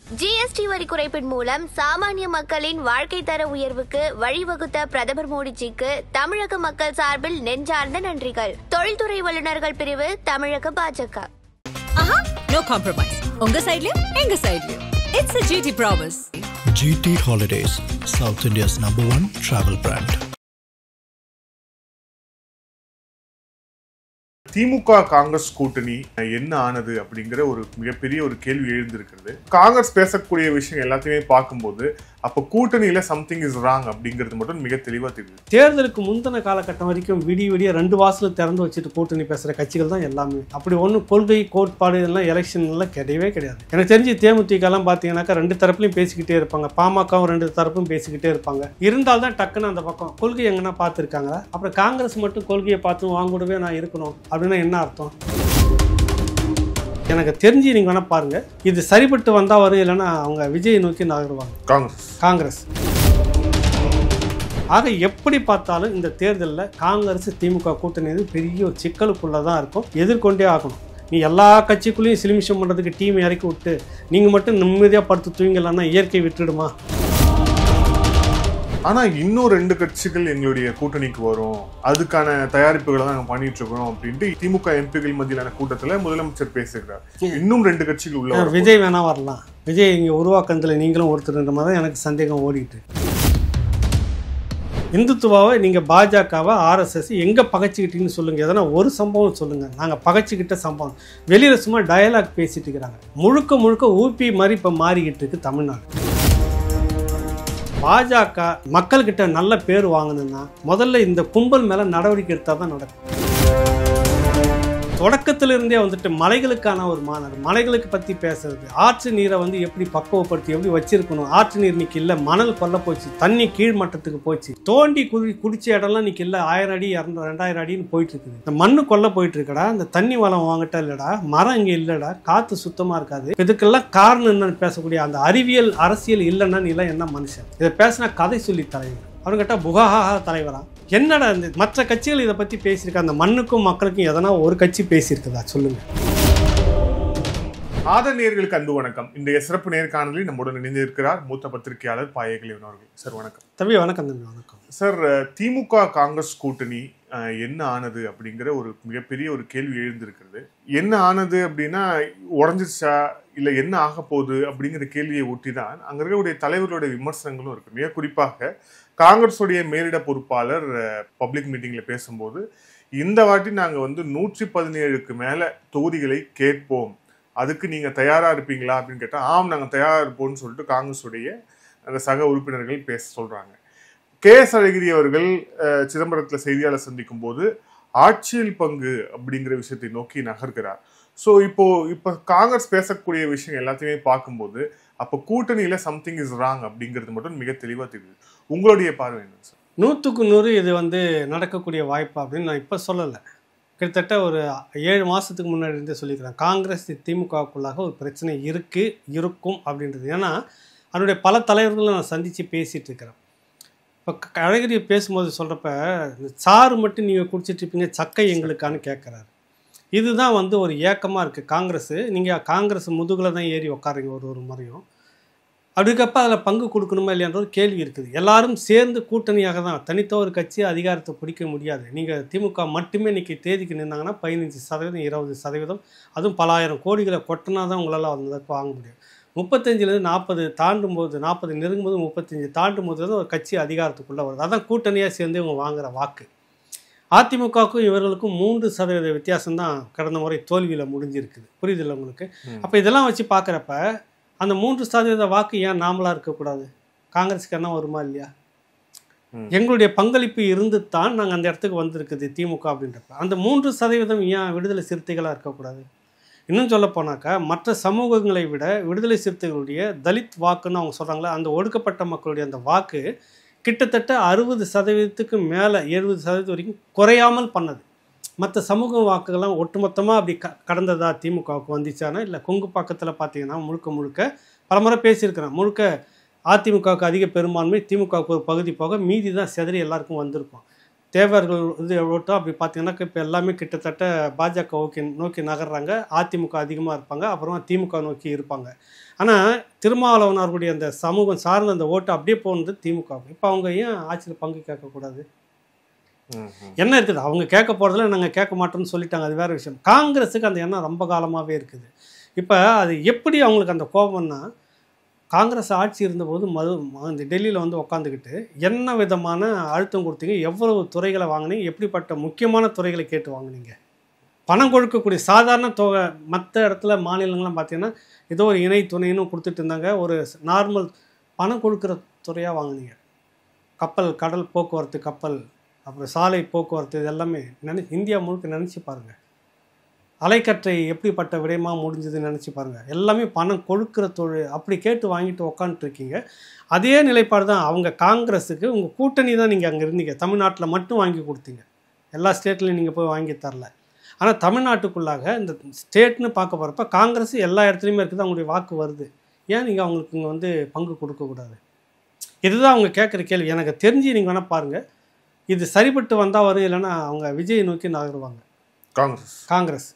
GST வரி குறைப்பின் மூலம் சாமானிய மக்களின் வாழ்க்கை தர உயர்வுக்கு வழிவகுத்த பிரதமர் மோடிஜிக்கு தமிழக மக்கள் சார்பில் நெஞ்சார்ந்த நன்றிகள். தொழில்துறை வல்லுநர்கள் பிரிவு தமிழக பாஜக. No compromise. உங்க சைடுலயும் எங்க சைடுலயும். It's a GT promise. GT Holidays, South India's #1 travel brand. திமுக காங்கிரஸ் கூட்டணி என்ன ஆனது அப்படிங்கிற ஒரு மிகப்பெரிய ஒரு கேள்வி எழுந்திருக்கிறது. காங்கிரஸ் பேசக்கூடிய விஷயம் எல்லாத்தையுமே பார்க்கும்போது அப்ப கூட்டணியில சம்திங் இஸ் ராங் அப்படிங்கிறது மட்டும் மிக தெளிவா தெரியுது. தேர்தலுக்கு முந்தின காலகட்டம் வரைக்கும் விடிய 2 வாசல் திறந்து வச்சுட்டு கூட்டணி பேசுற கட்சிகள் தான் எல்லாமே. அப்படி ஒன்றும் கொள்கை கோட்பாடு எல்லாம் எலெக்ஷன்லாம் கிடையவே கிடையாது. எனக்கு தெரிஞ்சு தேமுதிக எல்லாம் பார்த்தீங்கன்னாக்கா 2 தரப்புலையும் பேசிக்கிட்டே இருப்பாங்க, பாமகவும் 2 தரப்பும் பேசிக்கிட்டே இருப்பாங்க. இருந்தால்தான் டக்குன்னு அந்த பக்கம் கொள்கை எங்கன்னா பார்த்துருக்காங்களா? அப்புறம் காங்கிரஸ் மட்டும் கொள்கையை பார்த்து வாங்கூடவே நான் இருக்கணும் அப்படின்னா என்ன அர்த்தம்? எனக்கு தெரிஞ்சு நீங்க வேணா பாருங்க, இது சரிபட்டு வந்தா வரும், இல்லைன்னா அவங்க விஜய் நோக்கி நகருவாங்க காங்கிரஸ். ஆக எப்படி பார்த்தாலும் இந்த தேர்தலில் காங்கிரஸ் திமுக கூட்டணி பெரிய ஒரு சிக்கலுக்குள்ளதான் இருக்கும், எதிர்கொண்டே ஆகணும். நீ எல்லா கட்சிக்குள்ளேயும் சிலிமிஷம் பண்ணுறதுக்கு டீம் இறக்கி விட்டு நீங்கள் மட்டும் நிம்மதியாக படுத்து தூங்கலன்னா இயற்கை விட்டுடுமா? ஆனா இன்னும் 2 கட்சிகள் எங்களுடைய கூட்டணிக்கு வரும், அதுக்கான தயாரிப்புகளை தான் நாங்கள் பண்ணிட்டு இருக்கோம் அப்படின்ட்டு திமுக எம்பிகள் மத்தியிலான கூட்டத்தில் முதலமைச்சர் பேசுகிறார். இன்னும் 2 கட்சிகள் உள்ள விஜய் வேணா வரலாம், விஜய் இங்கே உருவாக்கத்தில் நீங்களும் ஒருத்தருன்ற மாதிரி தான் எனக்கு சந்தேகம் ஓடிட்டு. இந்துத்துவாவை நீங்கள் பாஜகவை ஆர்எஸ்எஸ் எங்கே பகைச்சிக்கிட்டீங்கன்னு சொல்லுங்கள், எதனா ஒரு சம்பவம் சொல்லுங்கள். நாங்கள் பகைச்சிக்கிட்ட சம்பவம் வெளியில் சும்மா டயலாக் பேசிட்டு இருக்கிறாங்க. முழுக்க ஊபி மாதிரி இப்போ மாறிக்கிட்டு இருக்கு தமிழ்நாடு. பாஜக மக்கள்கிட்ட நல்ல பேர் வாங்கணும்னா முதல்ல இந்த கும்பல் மேலே நடவடிக்கை எடுத்தால் தான் நடக்கும். தொடக்கத்திலிருந்தே வந்துட்டு மலைகளுக்கான ஒரு மாநாடு, மலைகளுக்கு பற்றி பேசுறது, ஆற்று நீரை எப்படி பக்குவப்படுத்தி எப்படி வச்சிருக்கணும். ஆற்று நீர் இன்னைக்கு இல்லை, மணல் கொல்ல போச்சு, தண்ணி கீழ்மட்டத்துக்கு போச்சு, தோண்டி குடிச்ச இடம்லாம் இன்னைக்கு இல்லை, 1000 அடி 2000 அடின்னு போயிட்டு இருக்குது. இந்த மண்ணு கொல்ல போயிட்டு இருக்கடா, இந்த தண்ணி வளம் வாங்கிட்டா இல்லடா, மரம் இங்கே இல்லடா, காற்று சுத்தமாக இருக்காது. இதுக்கெல்லாம் காரணம் என்னன்னு பேசக்கூடிய அந்த அறிவியல் அரசியல் இல்லைன்னா நீ எல்லாம் என்ன மனுஷன்? இதை பேசினா கதை சொல்லி தலைவர் அவரு கேட்டால் புகாஹா தலைவரா? என்னடா இந்த மற்ற கட்சிகள் இதை பற்றி பேசியிருக்கா? அந்த மண்ணுக்கும் மக்களுக்கும் எதனா ஒரு கட்சி பேசியிருக்குதா சொல்லுங்க. ஆதரணியர்களுக்கு அன்பு வணக்கம். இன்றைய சிறப்பு நேர்காணலில் நம்முடன் இணைந்திருக்கிறார் மூத்த பத்திரிகையாளர் பாயகலிவன் அவர்கள். சார் வணக்கம். தம்பி வணக்கம். தம்பி வணக்கம். சார், திமுக காங்கிரஸ் கூட்டணி என்ன ஆனது அப்படிங்கிற ஒரு மிகப்பெரிய ஒரு கேள்வி எழுந்திருக்கிறது. என்ன ஆனது அப்படின்னா உடஞ்சிச்சா இல்லை என்ன ஆக போகுது அப்படிங்கிற கேள்வியை ஒட்டி தான் அங்கே இருக்கக்கூடிய தலைவர்களுடைய விமர்சனங்களும் இருக்கு. மிக குறிப்பாக காங்கிரஸுடைய மேலிட பொறுப்பாளர் பப்ளிக் மீட்டிங்ல பேசும்போது இந்த வாட்டி நாங்கள் 117க்கு மேலே தொகுதிகளை கேட்போம், அதுக்கு நீங்கள் தயாராக இருப்பீங்களா அப்படின்னு கேட்டால் ஆம் நாங்கள் தயாராக இருப்போம்னு சொல்லிட்டு காங்கிரஸுடைய அந்த சக உறுப்பினர்கள் பேச சொல்கிறாங்க. KS அழகிரி அவர்கள் சிதம்பரத்தில் செய்தியாளர் சந்திக்கும் போது ஆட்சியில் பங்கு அப்படிங்கிற விஷயத்தை நோக்கி நகர்கிறார். ஸோ இப்போ காங்கிரஸ் பேசக்கூடிய விஷயம் எல்லாத்தையுமே பார்க்கும்போது அப்போ கூட்டணியில் சம்திங் இஸ் ராங் அப்படிங்கிறது மட்டும் மிக தெளிவாக தெரியுது. உங்களுடைய பார்வை என்ன சார்? 100க்கு 100 இது நடக்கக்கூடிய வாய்ப்பு அப்படின்னு நான் இப்போ சொல்லலை. கிட்டத்தட்ட ஒரு 7 மாதத்துக்கு முன்னாடி இருந்தே சொல்லிக்கிறேன். காங்கிரஸ் திமுகவுக்குள்ளாக ஒரு பிரச்சனை இருக்கும் அப்படின்றது. ஏன்னா அதனுடைய பல தலைவர்களை நான் சந்தித்து பேசிகிட்டு இருக்கிறேன். இப்போ அழகிரி பேசும்போது சொல்கிறப்ப சாறு மட்டும் நீங்கள் குடிச்சிட்டு இருப்பீங்க, சக்கை எங்களுக்கானு கேட்குறாரு. இதுதான் ஒரு ஏக்கமாக இருக்குது காங்கிரஸ். நீங்கள் காங்கிரஸ் முதுகில் தான் ஏறி உட்காருங்க ஒரு முறையும். அப்படிக்கப்போ அதில் பங்கு கொடுக்கணுமா இல்லையான்ற ஒரு கேள்வி இருக்குது. எல்லாரும் சேர்ந்து கூட்டணியாக தான், தனித்த ஒரு கட்சி அதிகாரத்தை பிடிக்க முடியாது. நீங்கள் திமுக மட்டுமே இன்றைக்கி தேதிக்கு நின்னாங்கன்னா 15%, 20%, அதுவும் பல ஆயிரம் கோடிகளை கொட்டினா தான் உங்களால் வாங்க முடியும். 35லேருந்து 40 தாண்டும் போது, 40 நெருங்கும்போது 35 தாண்டும் போது தான் ஒரு கட்சி அதிகாரத்துக்குள்ளே வருது. அதான் கூட்டணியாக சேர்ந்து இவங்க வாங்குகிற வாக்கு. அதிமுகவுக்கும் இவர்களுக்கும் 3% வித்தியாசம் தான் கடந்த முறை தோல்வியில் முடிஞ்சிருக்குது. புரியுதில்லை உங்களுக்கு? அப்போ இதெல்லாம் வச்சு பார்க்குறப்ப அந்த 3% வாக்கு ஏன் நாமளாக இருக்கக்கூடாது? காங்கிரஸுக்கு என்ன வருமா இல்லையா? எங்களுடைய பங்களிப்பு இருந்து தான் நாங்கள் அந்த இடத்துக்கு வந்திருக்குது திமுக அப்படின்றப்ப அந்த 3% ஏன் விடுதலை சிறுத்தைகளாக இருக்கக்கூடாது? இன்னும் சொல்ல போனாக்கா மற்ற சமூகங்களை விட விடுதலை சிறுத்தைகளுடைய தலித் வாக்குன்னு அவங்க சொல்கிறாங்களே, அந்த ஒடுக்கப்பட்ட மக்களுடைய அந்த வாக்கு கிட்டத்தட்ட 60%க்கு மேலே 70% வரைக்கும் குறையாமல் பண்ணது. மற்ற சமூக வாக்குகள்லாம் ஒட்டுமொத்தமாக அப்படி கடந்ததா திமுகவுக்கு வந்துச்சானா இல்லை? கொங்கு பக்கத்தில் பார்த்தீங்கன்னா முழுக்க பலமுறை பேசியிருக்கிறேன், முழுக்க அதிமுகவுக்கு அதிக பெரும்பான்மை, திமுகவுக்கு ஒரு பகுதி போக மீதி தான் செதறி எல்லாருக்கும் வந்திருக்கும். தேவர்கள் இது ஓட்டு அப்படி பார்த்தீங்கன்னா இப்போ எல்லாமே கிட்டத்தட்ட பாஜக நோக்கி நகர்றாங்க. அதிமுக அதிகமாக இருப்பாங்க, அப்புறமா திமுக நோக்கி இருப்பாங்க. ஆனால் திருமாவளவன் அவர்களுடைய அந்த சமூகம் சார்ந்த அந்த ஓட்டு அப்படியே போனது திமுக. இப்போ அவங்க ஏன் ஆட்சியில் பங்கு கேட்கக்கூடாது? என்ன இருக்குது? அவங்க கேட்க போகிறதுல நாங்கள் கேட்க மாட்டோம்னு சொல்லிட்டாங்க, அது வேறு விஷயம். காங்கிரஸுக்கு அந்த எண்ணம் ரொம்ப காலமாகவே இருக்குது. இப்போ அது எப்படி அவங்களுக்கு அந்த கோபம்னா, காங்கிரஸ் ஆட்சி இருந்தபோது அந்த டெல்லியில் வந்து உட்காந்துக்கிட்டு என்ன விதமான அழுத்தம் கொடுத்தீங்க, எவ்வளவு துறைகளை வாங்கினீங்க, எப்படிப்பட்ட முக்கியமான துறைகளை கேட்டு வாங்கினீங்க. பணம் கொடுக்கக்கூடிய சாதாரண தொகை மற்ற இடத்துல மாநிலங்கள்லாம் பார்த்தீங்கன்னா ஏதோ ஒரு இணை துணைன்னு கொடுத்துட்டு இருந்தாங்க. ஒரு நார்மல் பணம் கொடுக்குற துறையாக வாங்கினீங்க. கப்பல், கடல் போக்குவரத்து கப்பல், அப்புறம் சாலை போக்குவரத்து, இது எல்லாமே இந்தியா முழுக்க நினச்சி பாருங்கள். அலைக்கற்றை எப்படிப்பட்ட விடயமாக முடிஞ்சதுன்னு நினச்சி பாருங்கள். எல்லாமே பணம் கொடுக்குற தொழில் அப்படி கேட்டு வாங்கிட்டு உக்காந்துட்ருக்கீங்க. அதே நிலைப்பாடு தான் அவங்க காங்கிரஸுக்கு. உங்கள் கூட்டணி தான் நீங்கள் அங்கே இருந்தீங்க. தமிழ்நாட்டில் மட்டும் வாங்கி கொடுத்தீங்க, எல்லா ஸ்டேட்லையும் நீங்கள் போய் வாங்கி தரல. ஆனால் தமிழ்நாட்டுக்குள்ளாக இந்த ஸ்டேட்னு பார்க்க போகிறப்ப காங்கிரஸ் எல்லா இடத்துலையுமே இருக்குது, அவங்களுடைய வாக்கு வருது. ஏன் நீங்கள் அவங்களுக்கு இங்கே வந்து பங்கு கொடுக்கக்கூடாது? இதுதான் அவங்க கேட்குற கேள்வி. எனக்கு தெரிஞ்சு நீங்கள் வேணால் பாருங்கள், இது சரிப்பட்டு வந்தால் வரும், இல்லைன்னா அவங்க விஜய் நோக்கி நகருவாங்க. காங்கிரஸ்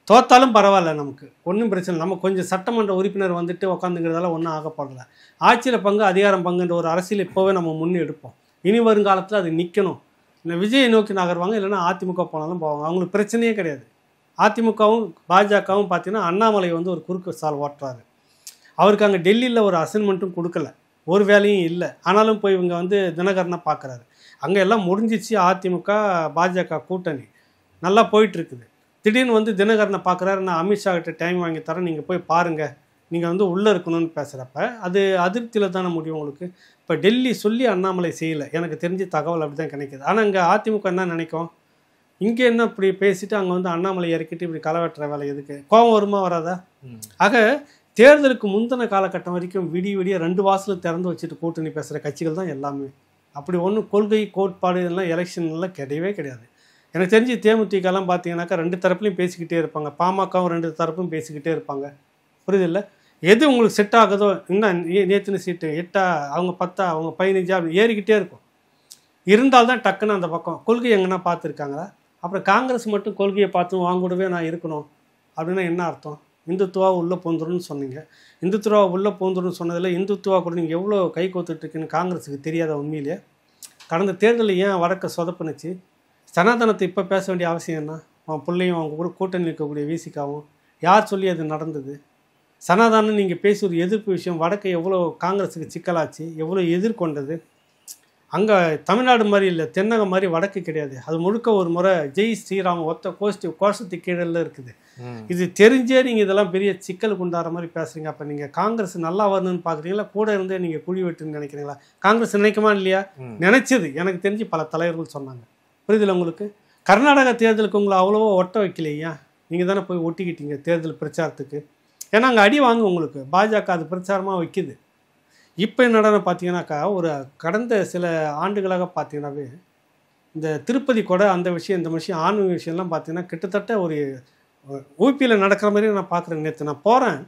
தோத்தாலும் பரவாயில்ல, நமக்கு ஒன்றும் பிரச்சனை. நம்ம கொஞ்சம் சட்டமன்ற உறுப்பினர் வந்துட்டு உட்காந்துங்கிறதால ஒன்றும் ஆகப்படலை. ஆட்சியில் பங்கு, அதிகாரம் பங்குன்ற ஒரு அரசியல் இப்போவே நம்ம முன்னே எடுப்போம். இனி வருங்காலத்தில் அது நிற்கணும். இல்லை விஜயை நோக்கி நகருவாங்க, இல்லைன்னா அதிமுக போனாலும் போவாங்க. அவங்களுக்கு பிரச்சனையே கிடையாது. அதிமுகவும் பாஜகவும் பார்த்தீங்கன்னா அண்ணாமலை வந்து ஒரு குறுக்கு சால் ஓட்டுறாரு. அவருக்கு அங்கே டெல்லியில் ஒரு அசைன்மெண்ட்டும் கொடுக்கல, ஒரு வேலையும் இல்லை. ஆனாலும் போய் இவங்க வந்து தினகரனை பார்க்குறாரு. அங்கே எல்லாம் முடிஞ்சிச்சு. அதிமுக பாஜக கூட்டணி நல்லா போயிட்டுருக்குது. திடீர்னு வந்து தினகரனை பார்க்குறாரு. நான் அமித்ஷா கிட்ட டைம் வாங்கி தரேன், நீங்கள் போய் பாருங்கள், நீங்கள் வந்து உள்ளே இருக்கணும்னு பேசுகிறப்ப அது அதிருப்தியில் தானே முடியும் உங்களுக்கு. இப்போ டெல்லி சொல்லி அண்ணாமலை செய்யலை, எனக்கு தெரிஞ்ச தகவல் அப்படி தான் கிடைக்கிது. ஆனால் இங்கே அதிமுக என்ன நினைக்கும், இங்கே என்ன இப்படி பேசிவிட்டு அங்கே வந்து அண்ணாமலை இறக்கிட்டு இப்படி களை வெட்டுற வேலை எதுக்கு? கோபம் வருமா வராதா? ஆக தேர்தலுக்கு முந்தின காலகட்டம் வரைக்கும் விடிய 2 வாசலும் திறந்து வச்சுட்டு கூட்டணி பேசுகிற கட்சிகள் தான் எல்லாமே. அப்படி ஒன்றும் கொள்கை கோட்பாடு இதெல்லாம் எலெக்ஷன்லாம் கிடையவே கிடையாது. எனக்கு தெரிஞ்சு தேமுதிகலாம் பார்த்தீங்கன்னாக்கா 2 தரப்புலையும் பேசிக்கிட்டே இருப்பாங்க, பாமகவும் 2 தரப்பும் பேசிக்கிட்டே இருப்பாங்க. புரியுதில்ல? எது உங்களுக்கு செட் ஆகுதோ, இன்னும் நேற்றுன்னு சீட்டு 8 அவங்க 10 அவங்க 15 அப்படி ஏறிக்கிட்டே இருக்கும். இருந்தால்தான் டக்குன்னு அந்த பக்கம் கொள்கை எங்கன்னா பார்த்துருக்காங்களா? அப்புறம் காங்கிரஸ் மட்டும் கொள்கையை பார்த்து வாங்கூடவே நான் இருக்கணும் அப்படின்னா என்ன அர்த்தம்? இந்துத்துவா உள்ளே போந்துருன்னு சொன்னீங்க. இந்துத்துவா உள்ளே போந்துருன்னு சொன்னதில் இந்துத்துவா கூட நீங்கள் எவ்வளோ கை கோத்துட்ருக்குன்னு காங்கிரஸுக்கு தெரியாத உண்மையிலேயே? கடந்த தேர்தலில் ஏன் வடக்க சொதப்புனுச்சு? சனாதனத்தை இப்போ பேச வேண்டிய அவசியம் என்ன? அவன் பிள்ளையும் அவங்க கூட கூட்டணி இருக்கக்கூடிய விசிகாவும் யார் சொல்லி அது நடந்தது? சனாதானம் நீங்கள் பேசி ஒரு எதிர்ப்பு விஷயம் வடக்கை எவ்வளோ காங்கிரஸுக்கு சிக்கலாச்சு, எவ்வளோ எதிர்கொண்டது. அங்கே தமிழ்நாடு மாதிரி இல்லை, தென்னகம் மாதிரி வடக்கு கிடையாது. அது முழுக்க ஒரு முறை ஜெய் ஸ்ரீராம் ஒத்த கோஷத்துக்கு கீழே இருக்குது. இது தெரிஞ்சே நீங்கள் இதெல்லாம் பெரிய சிக்கலுக்கு உண்டாகிற மாதிரி பேசுகிறீங்க. அப்போ நீங்கள் காங்கிரஸ் நல்லா வரணும்னு பார்க்குறீங்களா, கூட இருந்தே நீங்கள் குழி வெட்டுன்னு நினைக்கிறீங்களா? காங்கிரஸ் நினைக்குமா இல்லையா? நினச்சது எனக்கு தெரிஞ்சு பல தலைவர்கள் சொன்னாங்க. புரியுதில்ல உங்களுக்கு? கர்நாடகா தேர்தலுக்கு உங்களை அவ்வளோவா ஒட்ட வைக்கலையா? நீங்கள் தானே போய் ஒட்டிக்கிட்டீங்க தேர்தல் பிரச்சாரத்துக்கு. ஏன்னா அங்கே அடி வாங்க உங்களுக்கு பாஜக அது பிரச்சாரமாக வைக்குது. இப்போ என்னடான்னு பார்த்தீங்கன்னாக்கா, ஒரு கடந்த சில ஆண்டுகளாக பார்த்தீங்கன்னாவே இந்த திருப்பதி கூட அந்த விஷயம், இந்த விஷயம், ஆன்மீக விஷயம்லாம் பார்த்தீங்கன்னா கிட்டத்தட்ட ஒரு ஊபியில் நடக்கிற மாதிரி நான் பார்க்குறேன். நேற்று நான் போகிறேன்,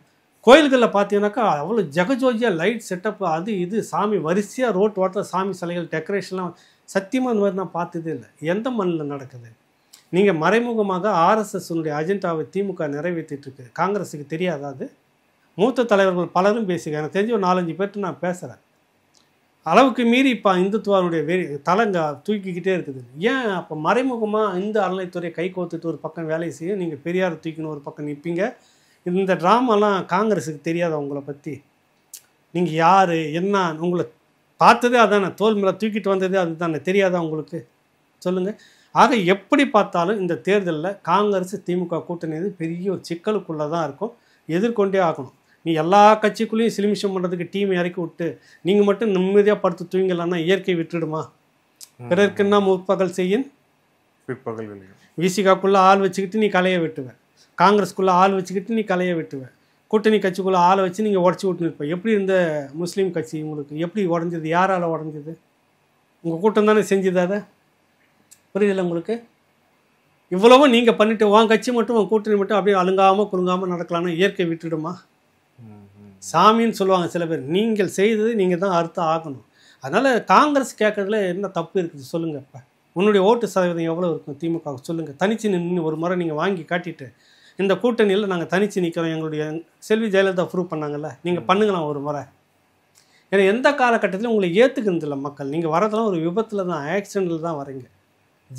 கோயில்களில் பார்த்தீங்கன்னாக்கா அவ்வளோ ஜெகஜோதியாக லைட் செட்டப், அது இது சாமி வரிசையாக ரோட் ஓட்டத்தில் சாமி சிலைகள் டெக்கரேஷன்லாம் சத்தியமாக அந்த மாதிரி நான் பார்த்ததே இல்லை. எந்த மண்ணில் நடக்குது? நீங்கள் மறைமுகமாக ஆர்எஸ்எஸ்னுடைய அஜெண்டாவை திமுக நிறைவேற்றிட்டுருக்கு. காங்கிரஸுக்கு தெரியாதா? அது மூத்த தலைவர்கள் பலரும் பேசுகிறாங்க. எனக்கு தெரிஞ்ச ஒரு 4-5 பேர்ட்டு நான் பேசுகிறேன். அளவுக்கு மீறி இப்போ இந்துத்துவாருடைய தலைங்க தூக்கிக்கிட்டே இருக்குது. ஏன் அப்போ மறைமுகமாக இந்த அறநிலைத்துறையை கை கோத்துட்டு ஒரு பக்கம் வேலை செய்யும், நீங்கள் பெரியார் தூக்கின்னு ஒரு பக்கம் நிற்பீங்க. இந்த ட்ராமாலாம் காங்கிரஸுக்கு தெரியாத உங்களை பற்றி? நீங்கள் யார் என்ன உங்களை பார்த்ததே அதானே, தோல் மேலே தூக்கிட்டு வந்ததே அதுதானே, தெரியாதா உங்களுக்கு? சொல்லுங்கள். ஆக எப்படி பார்த்தாலும் இந்த தேர்தலில் காங்கிரஸ் திமுக கூட்டணி பெரிய ஒரு சிக்கலுக்குள்ளே தான் இருக்கும், எதிர்கொண்டே ஆகணும். நீ எல்லா கட்சிக்குள்ளேயும் சிலிமிஷம் பண்ணுறதுக்கு டீமை இறக்கி விட்டு நீங்கள் மட்டும் நிம்மதியாக படுத்து தூங்கலான்னா இயற்கை விட்டுடுமா? பிறருக்குன்னா முற்பகல் செய்யும் பிற்பகல். விசிகாக்குள்ளே ஆள் வச்சுக்கிட்டு நீ கலையை வெட்டுவேன், காங்கிரஸ்குள்ளே ஆள் வச்சுக்கிட்டு நீ கலையை வெட்டுவேன், கூட்டணி கட்சிக்குள்ளே ஆளை வச்சு நீங்கள் உடச்சி விட்டுன்னு இருப்பேன். எப்படி இந்த முஸ்லீம் கட்சி உங்களுக்கு எப்படி உடஞ்சது? யாரால் உடஞ்சது? உங்கள் கூட்டம் தானே செஞ்சுது. அதை புரியுதில்லை உங்களுக்கு? இவ்வளவும் நீங்கள் பண்ணிவிட்டு உன் கட்சி மட்டும் உன் கூட்டணி மட்டும் அப்படியே அழுங்காமல் குலுங்காமல் நடக்கலான்னா இயற்கை விட்டுடுமா? சாமின்னு சொல்லுவாங்க சில பேர். நீங்கள் செய்தது நீங்கள் தான் அர்த்தம் ஆகணும். அதனால் காங்கிரஸ் கேட்குறதுல என்ன தப்பு இருக்குது சொல்லுங்கள்? இப்போ உன்னுடைய ஓட்டு சதவீதம் எவ்வளோ இருக்கும் திமுக சொல்லுங்கள். தனிச்சு நின்று ஒரு முறை நீங்கள் வாங்கி காட்டிட்டு இந்த கூட்டணியில் நாங்கள் தனிச்சு நிற்கிறோம், எங்களுடைய செல்வி ஜெயலலிதா ப்ரூவ் பண்ணாங்கல்ல, நீங்கள் பண்ணுங்களாம் ஒரு முறை. ஏன்னா எந்த காலகட்டத்திலும் உங்களை ஏற்றுக்கிறது இல்லை மக்கள். நீங்கள் வரதெல்லாம் ஒரு விபத்தில் தான், ஆக்சிடெண்ட்டில் தான் வரீங்க.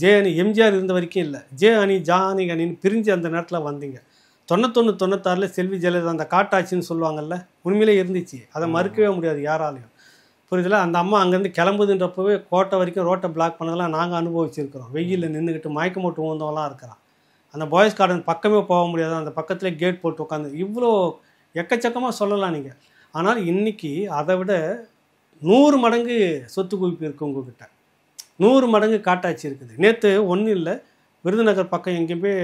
ஜே அணி எம்ஜிஆர் இருந்த வரைக்கும் இல்லை, ஜே அணி ஜானி அணின்னு பிரிஞ்சு அந்த நேரத்தில் வந்தீங்க. 91 96 செல்வி ஜெயலலிதா அந்த காட்டாட்சின்னு சொல்லுவாங்கல்ல, உண்மையிலே இருந்துச்சு. அதை மறுக்கவே முடியாது யாராலையும். புரியுதுல? அந்த அம்மா அங்கேருந்து கிளம்புதுன்றப்பவே கோட்டை வரைக்கும் ரோட்டை பிளாக் பண்ணதெல்லாம் நாங்கள் அனுபவிச்சிருக்கிறோம். வெயிலில் நின்றுக்கிட்டு மயக்க போட்டு ஊந்தவெல்லாம் இருக்கிறான். அந்த பாய்ஸ் கார்டன் பக்கமே போக முடியாது, அந்த பக்கத்துலேயே கேட் போட்டு உட்காந்து இவ்வளோ எக்கச்சக்கமாக சொல்லலாம் நீங்கள். ஆனால் இன்றைக்கி அதை விட 100 மடங்கு சொத்து குவிப்பு இருக்குது உங்ககிட்ட, 100 மடங்கு காட்டாட்சி இருக்குது. நேற்று ஒன்றும் இல்லை, விருதுநகர் பக்கம் எங்கேயுமே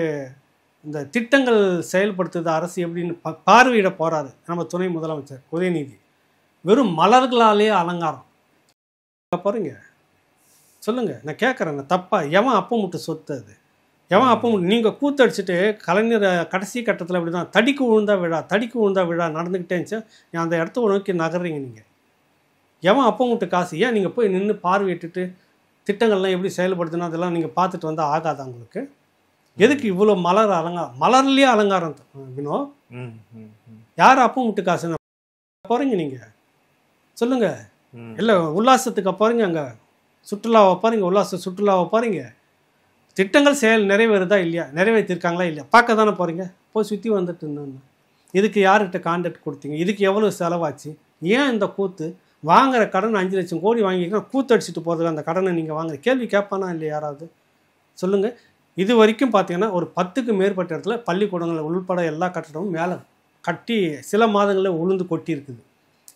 இந்த திட்டங்கள் செயல்படுத்துது அரசு எப்படின்னு பார்வையிட போகிறாரு நம்ம துணை முதலமைச்சர் உதயநிதி. வெறும் மலர்களாலே அலங்காரம் போகிறீங்க. சொல்லுங்கள், நான் கேட்குறேன், நான் தப்பா? எவன் அப்போ முட்டு சொத்து அது? எவன் அப்போ முட்டு? நீங்கள் கூத்தடிச்சுட்டு கலைஞர் கடைசி கட்டத்தில் அப்படி தான் தடிக்கு விழுந்தா விழா நடந்துக்கிட்டே இருந்துச்சு. அந்த இடத்த நோக்கி நகர்றீங்க நீங்கள். எவன் அப்போ முட்டு காசு? ஏன் நீங்கள் போய் நின்று பார்வையிட்டுட்டு திட்டங்கள்லாம் எப்படி செயல்படுத்துனா அதெல்லாம் நீங்கள் பார்த்துட்டு வந்தால் ஆகாதா உங்களுக்கு? எதுக்கு இவ்வளோ மலர்லேயே அலங்காரம் வினோ? யார் அப்போ முட்டு காசு போகிறீங்க நீங்கள்? சொல்லுங்கள். இல்லை உல்லாசத்துக்கு போகிறீங்க, அங்கே சுற்றுலாவை போகிறீங்க, உல்லாச சுற்றுலாவை போகிறீங்க. திட்டங்கள் நிறைவேறுதா இல்லையா, நிறைவேற்றிருக்காங்களா இல்லையா பார்க்க தானே போகிறீங்க. போய் சுற்றி வந்துட்டு இருந்தாங்க. இதுக்கு யார்கிட்ட கான்ட்ராக்ட் கொடுத்தீங்க? இதுக்கு எவ்வளோ செலவாச்சு? ஏன் இந்த கூத்து? வாங்குகிற கடன் 5 லட்சம் கோடி வாங்கிக்கலாம், கூத்தடிச்சிட்டு போகிறதுக்கு அந்த கடனை நீங்கள் வாங்குற கேள்வி கேட்பானா இல்லையா யாராவது? சொல்லுங்கள். இது வரைக்கும் பார்த்தீங்கன்னா ஒரு 10க்கு மேற்பட்ட இடத்துல பள்ளிக்கூடங்கள் உள்பட எல்லா கட்டடமும் மேலே கட்டி சில மாதங்களில் உளுந்து கொட்டி இருக்குது.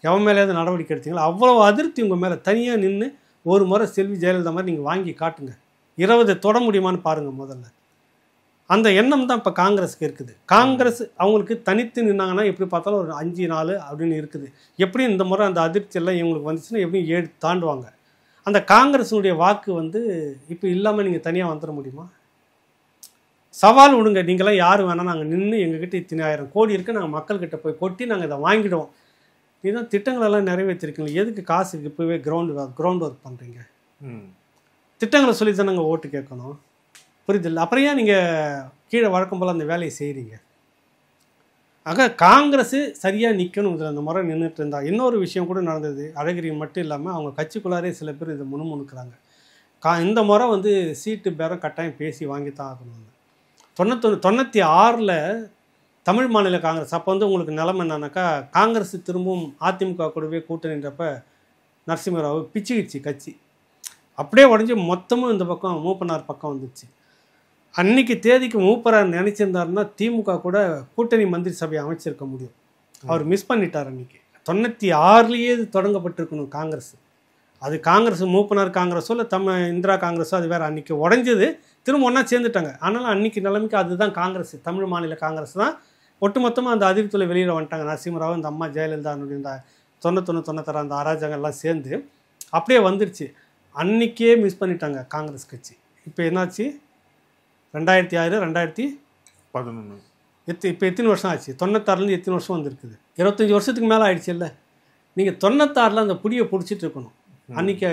எவன் மேலேயாவது நடவடிக்கை எடுத்தீங்களா? அவ்வளோ அதிருப்தி உங்கள் மேலே. தனியாக நின்று ஒரு முறை செல்வி ஜெயலலிதா மாதிரி நீங்கள் வாங்கி காட்டுங்க. 20 தொட முடியுமான்னு பாருங்கள் முதல்ல. அந்த எண்ணம் தான் இப்போ காங்கிரஸுக்கு இருக்குது. காங்கிரஸ் அவங்களுக்கு தனித்து நின்னாங்கன்னா எப்படி பார்த்தாலும் ஒரு 5-4 அப்படின்னு இருக்குது. எப்படியும் இந்த முறை அந்த அதிர்ச்சியெல்லாம் இவங்களுக்கு வந்துச்சுன்னா எப்படியும் 7 தாண்டுவாங்க. அந்த காங்கிரஸினுடைய வாக்கு இப்போ இல்லாமல் நீங்கள் தனியாக வந்துட முடியுமா? சவால் விடுங்க. நீங்களாம் யாரும் வேணால் நாங்கள் நின்று எங்ககிட்ட இத்தனை 1000 கோடி இருக்குது, நாங்கள் மக்கள்கிட்ட போய் கொட்டி நாங்கள் இதை வாங்கிடுவோம். இதுதான் திட்டங்களெல்லாம் நிறைவேற்றிருக்கீங்க. எதுக்கு காசுக்கு இப்போவே கிரவுண்ட் ஒர்க் பண்ணுறீங்க? திட்டங்களை சொல்லி தான் நாங்கள் ஓட்டு கேட்கணும். புரியுதில்லை? அப்புறம் ஏன் நீங்கள் கீழே வழக்கம் போல் அந்த வேலையை செய்கிறீங்க? ஆக காங்கிரஸ் சரியாக நிற்கணும். இதில் அந்த முறை நின்றுட்டு இருந்தால் இன்னொரு விஷயம் கூட நடந்தது. அழகிரி மட்டும் இல்லாமல் அவங்க கட்சிக்குள்ளாரே சில பேர் இதை முணுமுணுக்கிறாங்க. இந்த முறை சீட்டு பேரம் கட்டாயம் பேசி வாங்கி தான் ஆகணும். 96 தமிழ் மாநில காங்கிரஸ் அப்போ உங்களுக்கு நிலைமை என்னன்னாக்கா, காங்கிரஸ் திரும்பவும் அதிமுக கூடவே கூட்டணின்றப்ப நரசிம்மராவ் பிச்சுக்கிடுச்சு கட்சி. அப்படியே உடஞ்சி மொத்தமும் இந்த பக்கம் மூப்பனார் பக்கம் வந்துச்சு. அன்னைக்கு தேதிக்கு மூப்பனார் நினச்சிருந்தாருன்னா திமுக கூட கூட்டணி மந்திரி சபையை அமைச்சிருக்க முடியும். அவர் மிஸ் பண்ணிட்டார். அன்றைக்கி 96 இது தொடங்கப்பட்டிருக்கணும் காங்கிரஸ். அது காங்கிரஸ் மூப்பனார் காங்கிரஸோ இல்லை இந்திரா காங்கிரஸோ அது வேறு. அன்றைக்கி உடஞ்சது, திரும்ப ஒன்றா சேர்ந்துட்டாங்க. ஆனாலும் அன்றைக்கி நிலைமைக்கு அதுதான் காங்கிரஸ், தமிழ் மாநில காங்கிரஸ் தான் ஒட்டுமொத்தமாக அந்த அதிருப்தியில் வெளியில் வந்துட்டாங்க. நரசிம்மராவ், இந்த அம்மா ஜெயலலிதா, இந்த 91 96 அந்த அராஜகங்கள்லாம் சேர்ந்து அப்படியே வந்துருச்சு. அன்றைக்கே மிஸ் பண்ணிட்டாங்க காங்கிரஸ் கட்சி. இப்போ என்னாச்சு? 2006 2011 இப்போ எத்தனை வருஷம் ஆச்சு? 96 எத்தனை வருஷம் வந்துருக்குது? 25 வருஷத்துக்கு மேலே ஆயிடுச்சு. இல்லை, நீங்கள் 96 அந்த புடியை பிடிச்சிட்டு இருக்கணும். அன்றைக்கி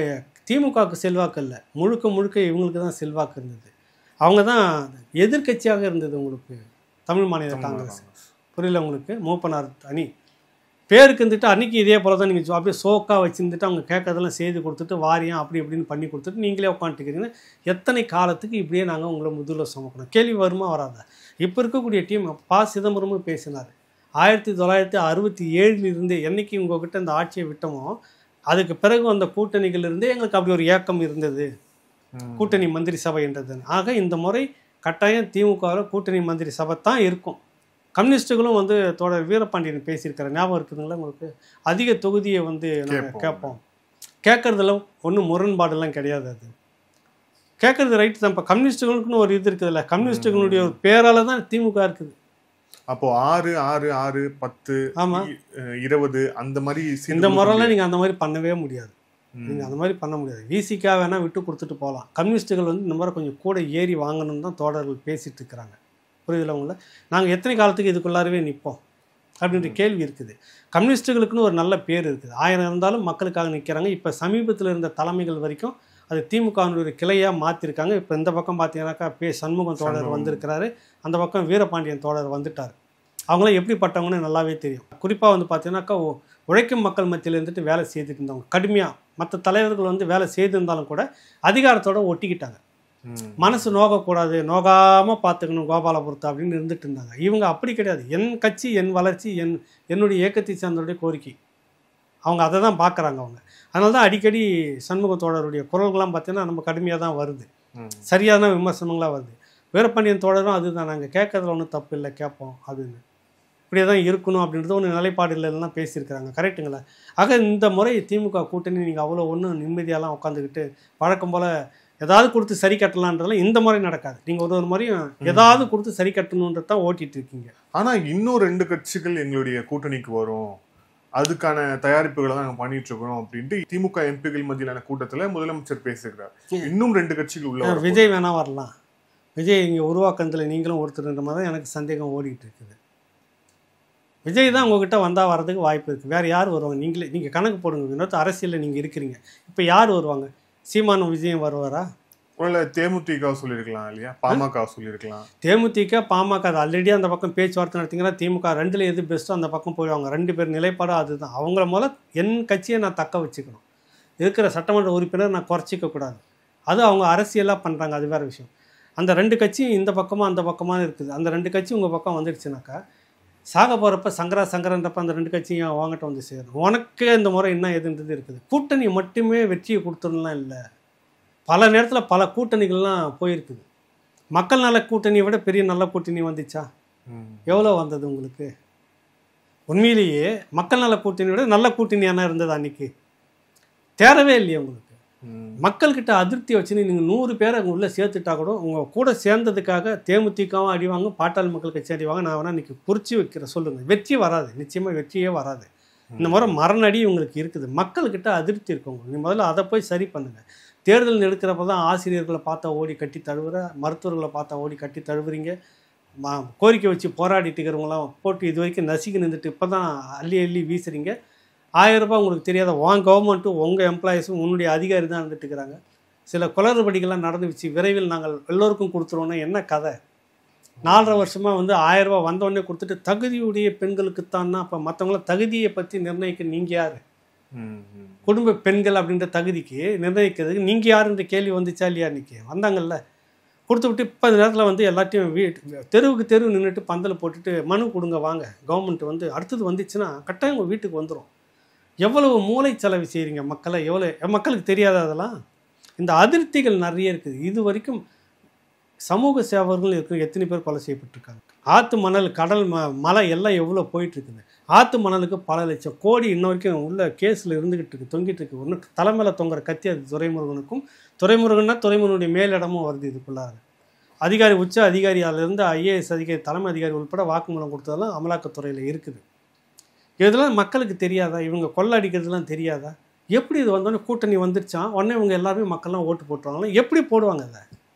திமுகவுக்கு செல்வாக்கு இல்லை, முழுக்க இவங்களுக்கு தான் செல்வாக்கு இருந்தது. அவங்க தான் எதிர்கட்சியாக இருந்தது உங்களுக்கு தமிழ் மாநில காங்கிரஸ். புரியல உங்களுக்கு? மூப்பனார் அணி பேருக்கு இருந்துட்டு அன்றைக்கி இதே போல் தான் நீங்கள் அப்படியே சோக்காக வச்சுருந்துட்டு அவங்க கேட்கறதெல்லாம் செய்து கொடுத்துட்டு வாரியம் அப்படி இப்படின்னு பண்ணி கொடுத்துட்டு நீங்களே உட்காந்துட்டுக்கிறீங்கன்னா எத்தனை காலத்துக்கு இப்படியே நாங்கள் உங்களை முதுகில் சுமக்கணும்? கேள்வி வருமா வராதா? இப்போ இருக்கக்கூடிய டீம் சிதம்பரமும் பேசினார். 1967 என்னைக்கு உங்கள்கிட்ட இந்த ஆட்சியை விட்டோமோ அதுக்கு பிறகு அந்த கூட்டணிகளிலிருந்தே எங்களுக்கு அப்படி ஒரு ஏக்கம் இருந்தது, கூட்டணி மந்திரி சபை என்றது. ஆக இந்த முறை கட்டாயம் திமுகவில் கூட்டணி மந்திரி சபை தான் இருக்கும். கம்யூனிஸ்ட்டுகளும் தோழர் வீரபாண்டியன் பேசியிருக்கிற ஞாபகம் இருக்குதுங்களா உங்களுக்கு? அதிக தொகுதியை நாங்கள் கேட்போம். கேட்குறதுல ஒன்றும் முரண்பாடெல்லாம் கிடையாது. அது கேட்குறது ரைட்டு தான். இப்போ கம்யூனிஸ்ட்டுகளுக்குன்னு ஒரு இது இருக்குதுல்ல, கம்யூனிஸ்ட்டுகளுடைய ஒரு பேரால் தான் திமுக இருக்குது. அப்போ 6 6 6 10 ஆமாம் 20 அந்த மாதிரி இந்த முறைலாம் நீங்கள் அந்த மாதிரி பண்ணவே முடியாது. நீங்கள் அந்த மாதிரி பண்ண முடியாது. விசிகா வேணால் விட்டு கொடுத்துட்டு போகலாம். கம்யூனிஸ்ட்டுகள் இந்த மாதிரி கொஞ்சம் கூட ஏறி வாங்கணும்னு தான் தோழர்கள் பேசிகிட்டு இருக்கிறாங்க. புரியுதுல உங்களை? நாங்கள் எத்தனை காலத்துக்கு இதுக்குள்ளாரவே நிற்போம் அப்படின்ற கேள்வி இருக்குது. கம்யூனிஸ்ட்டுகளுக்குன்னு ஒரு நல்ல பேர் இருக்குது. 1000 இருந்தாலும் மக்களுக்காக நிற்கிறாங்க. இப்போ சமீபத்தில் இருந்த தலைமைகள் வரைக்கும் அது திமுகவினுடைய கிளையாக மாற்றிருக்காங்க. இப்போ இந்த பக்கம் பார்த்தீங்கன்னாக்கா சண்முகம் தோழர் வந்திருக்கிறாரு, அந்த பக்கம் வீரபாண்டியன் தோழர் வந்துட்டார். அவங்களாம் எப்படிப்பட்டவங்கன்னு நல்லாவே தெரியும். குறிப்பாக வந்து பார்த்தீங்கன்னாக்கா உழைக்கும் மக்கள் மத்தியில் இருந்துட்டு வேலை செய்துட்டு இருந்தவங்க, கடுமையாக மற்ற தலைவர்கள் வந்து வேலை செய்திருந்தாலும் கூட அதிகாரத்தோடு ஒட்டிக்கிட்டாங்க. மனசு நோகக்கூடாது, நோகாமல் பார்த்துக்கணும் கோபாலபுரத்தை அப்படின்னு இருந்துட்டு இருந்தாங்க. இவங்க அப்படி கிடையாது. என் கட்சி, என் வளர்ச்சி, என்னுடைய இயக்கத்தை சார்ந்தவருடைய கோரிக்கை, அவங்க அதை தான் பார்க்குறாங்க அவங்க. அதனால தான் அடிக்கடி சண்முக தோழருடைய குரல்கள்லாம் பார்த்தீங்கன்னா நம்ம கடுமையாக தான் வருது, சரியான விமர்சனங்களாக வருது. வீரபாண்டியன் தோழரும் அதுதான், நாங்கள் கேட்கறதுல ஒன்றும் தப்பு இல்லை, கேட்போம் அப்படின்னு, இப்படியே தான் இருக்கணும் அப்படின்றது ஒன்று நிலைப்பாடு இல்லைன்னா பேசியிருக்கிறாங்க. கரெக்டுங்களா? ஆக இந்த முறை திமுக கூட்டணி நீங்கள் அவ்வளோ ஒன்றும் நிம்மதியாலாம் உட்காந்துக்கிட்டு வழக்கம் போல் ஏதாவது கொடுத்து சரி கட்டலான்றதுலாம் இந்த முறை நடக்காது. நீங்கள் ஒரு முறையும் ஏதாவது கொடுத்து சரி கட்டணுன்றது தான் ஓட்டிகிட்டு இருக்கீங்க. ஆனால் இன்னும் 2 கட்சிகள் எங்களுடைய கூட்டணிக்கு வரும், அதுக்கான தயாரிப்புகளை தான் நாங்கள் பண்ணிட்டு இருக்கிறோம் அப்படின்ட்டு திமுக எம்பிகள் மத்தியிலான கூட்டத்தில் முதலமைச்சர் பேசுகிறார். இன்னும் 2 கட்சிகள் உள்ள விஜய் வேணா வரலாம், விஜய் இங்கே உருவாக்கத்தில் நீங்களும் ஒருத்தருன்ற மாதிரி தான் எனக்கு சந்தேகம் ஓடிட்டு இருக்குது. விஜய் தான் உங்ககிட்ட வந்தால் வரதுக்கு வாய்ப்பு இருக்குது. வேறு யார் வருவாங்க? நீங்கள் கணக்கு போடுங்க. இன்னொரு அரசியலில் நீங்கள் இருக்கிறீங்க, இப்போ யார் வருவாங்க? சீமானும் விஜயம் வருவாரா? ஒரு தேமுதிக சொல்லியிருக்கலாம் இல்லையா, பாமக சொல்லியிருக்கலாம். தேமுதிக பாமக அது ஆல்ரெடி அந்த பக்கம் பேச்சுவார்த்தை நடத்திங்கன்னா திமுக 2ல் எது பெஸ்ட்டோ அந்த பக்கம் போயிடுவாங்க. 2 பேர் நிலைப்பாடும் அதுதான். அவங்கள முதல்ல என் கட்சியை நான் தக்க வச்சுக்கணும், இருக்கிற சட்டமன்ற உறுப்பினர் நான் குறைச்சிக்கக்கூடாது. அது அவங்க அரசியலாக பண்ணுறாங்க, அது வேறு விஷயம். அந்த 2 கட்சியும் இந்த பக்கமாக அந்த பக்கமாக இருக்குது. அந்த 2 கட்சி உங்கள் பக்கம் வந்துடுச்சுனாக்கா சாக போகிறப்ப சங்கரன்றப்ப அந்த 2 கட்சியும் வாங்கிட்ட வந்து சேரும். உனக்கு இந்த முறை என்ன எதுன்றது இருக்குது. கூட்டணி மட்டுமே வெற்றியை கொடுத்துடலாம் இல்லை, பல நேரத்தில் பல கூட்டணிகள்லாம் போயிருக்குது. மக்கள் நல கூட்டணியை விட பெரிய நல்ல கூட்டணி வந்துச்சா? எவ்வளோ வந்தது உங்களுக்கு? உண்மையிலேயே மக்கள் நல கூட்டணியை விட நல்ல கூட்டணியான இருந்தது அன்னைக்கு? தேரவே இல்லையே உங்களுக்கு. மக்கள்கிட்ட அதிருப்தி வச்சுன்னு நீங்கள் 100 பேரை உள்ளே சேர்த்துட்டா கூட உங்கள் கூட சேர்ந்ததுக்காக தேமுதிகவும் அடிவாங்க, பாட்டாளி மக்கள் கட்சி அடிவாங்க. நான் வேணால் இன்றைக்கி குறித்து வைக்கிறேன், சொல்லுங்கள். வெற்றி வராது, நிச்சயமாக வெற்றியே வராது. இந்த முறை மரணடி உங்களுக்கு இருக்குது. மக்கள்கிட்ட அதிருப்தி இருக்கவங்க, நீ முதல்ல அதை போய் சரி பண்ணுங்கள். தேர்தல் எடுக்கிறப்ப தான் ஆசிரியர்களை பார்த்தா ஓடி கட்டி தழுவுற, மருத்துவர்களை பார்த்தா ஓடி கட்டி தழுவுறீங்க. கோரிக்கை வச்சு போராடிட்டு இருக்கிறவங்களாம் போட்டு இது வரைக்கும் நசுக்கி நின்றுட்டு இப்போ தான் அள்ளி அள்ளி வீசுறீங்க. 1000 ரூபாய் உங்களுக்கு தெரியாத உன் கவர்மெண்ட்டும் உங்கள் எம்ப்ளாயிஸும் உன்னுடைய அதிகாரி தான் இருந்துட்டு இருக்கிறாங்க. சில குளறுபடிகள்லாம் நடந்துச்சு, விரைவில் நாங்கள் எல்லோருக்கும் கொடுத்துருவோன்னா என்ன கதை? 4.5 வருஷமாக வந்து 1000 ரூபாய் வந்தோடனே கொடுத்துட்டு தகுதியுடைய பெண்களுக்குத்தான்னா அப்போ மற்றவங்கள தகுதியை பற்றி நிர்ணயிக்க நீங்கள் யார்? குடும்ப பெண்கள் அப்படின்ற தகுதிக்கு நிர்ணயிக்கிறதுக்கு நீங்கள் யாருன்ற கேள்வி வந்துச்சா இல்லையா? இன்றைக்கி வந்தாங்கல்ல, கொடுத்து விட்டு இப்போ இந்த நேரத்தில் வந்து எல்லாத்தையும் தெருவுக்கு தெருவு நின்றுட்டு பந்தல் போட்டுட்டு மனு கொடுங்க வாங்க, கவர்மெண்ட் வந்து அடுத்தது வந்துச்சுன்னா கட்டாயம் உங்கள் வீட்டுக்கு வந்துடும். எவ்வளவு மூளை செலவு செய்கிறீங்க மக்களை, எவ்வளோ மக்களுக்கு தெரியாத அதெல்லாம். இந்த அதிருப்திகள் நிறைய இருக்குது. இது வரைக்கும் சமூக சேவர்கள் இருக்கிற எத்தனை பேர் கொலை செய்யப்பட்டிருக்காங்க. ஆற்று மணல், கடல் மலை எல்லாம் எவ்வளோ போயிட்டுருக்குது. ஆற்று மணலுக்கு பல லட்சம் கோடி இன்ன வரைக்கும் உள்ள கேஸில் இருந்துக்கிட்டு இருக்குது, தொங்கிட்டு இருக்குது. ஒன்று தலைமையில் தொங்குற கத்தி அது துரைமுருகனுக்கும், துரைமுருகன்னா துரைமுருகனுடைய மேலிடமும் வருது இதுக்குள்ளார. அதிகாரி உச்ச அதிகாரியாலிருந்து IAS அதிகாரி, தலைமை அதிகாரி உட்பட வாக்குமூலம் கொடுத்ததெல்லாம் அமலாக்கத்துறையில் இருக்குது. இதெல்லாம் மக்களுக்கு தெரியாதா? இவங்க கொள்ளை அடிக்கிறதுலாம் தெரியாதா? எப்படி இது வந்தோடனே கூட்டணி வந்துருச்சான் உடனே இவங்க எல்லாருமே மக்கள்லாம் ஓட்டு போட்டுருவாங்களா? எப்படி போடுவாங்க அதை?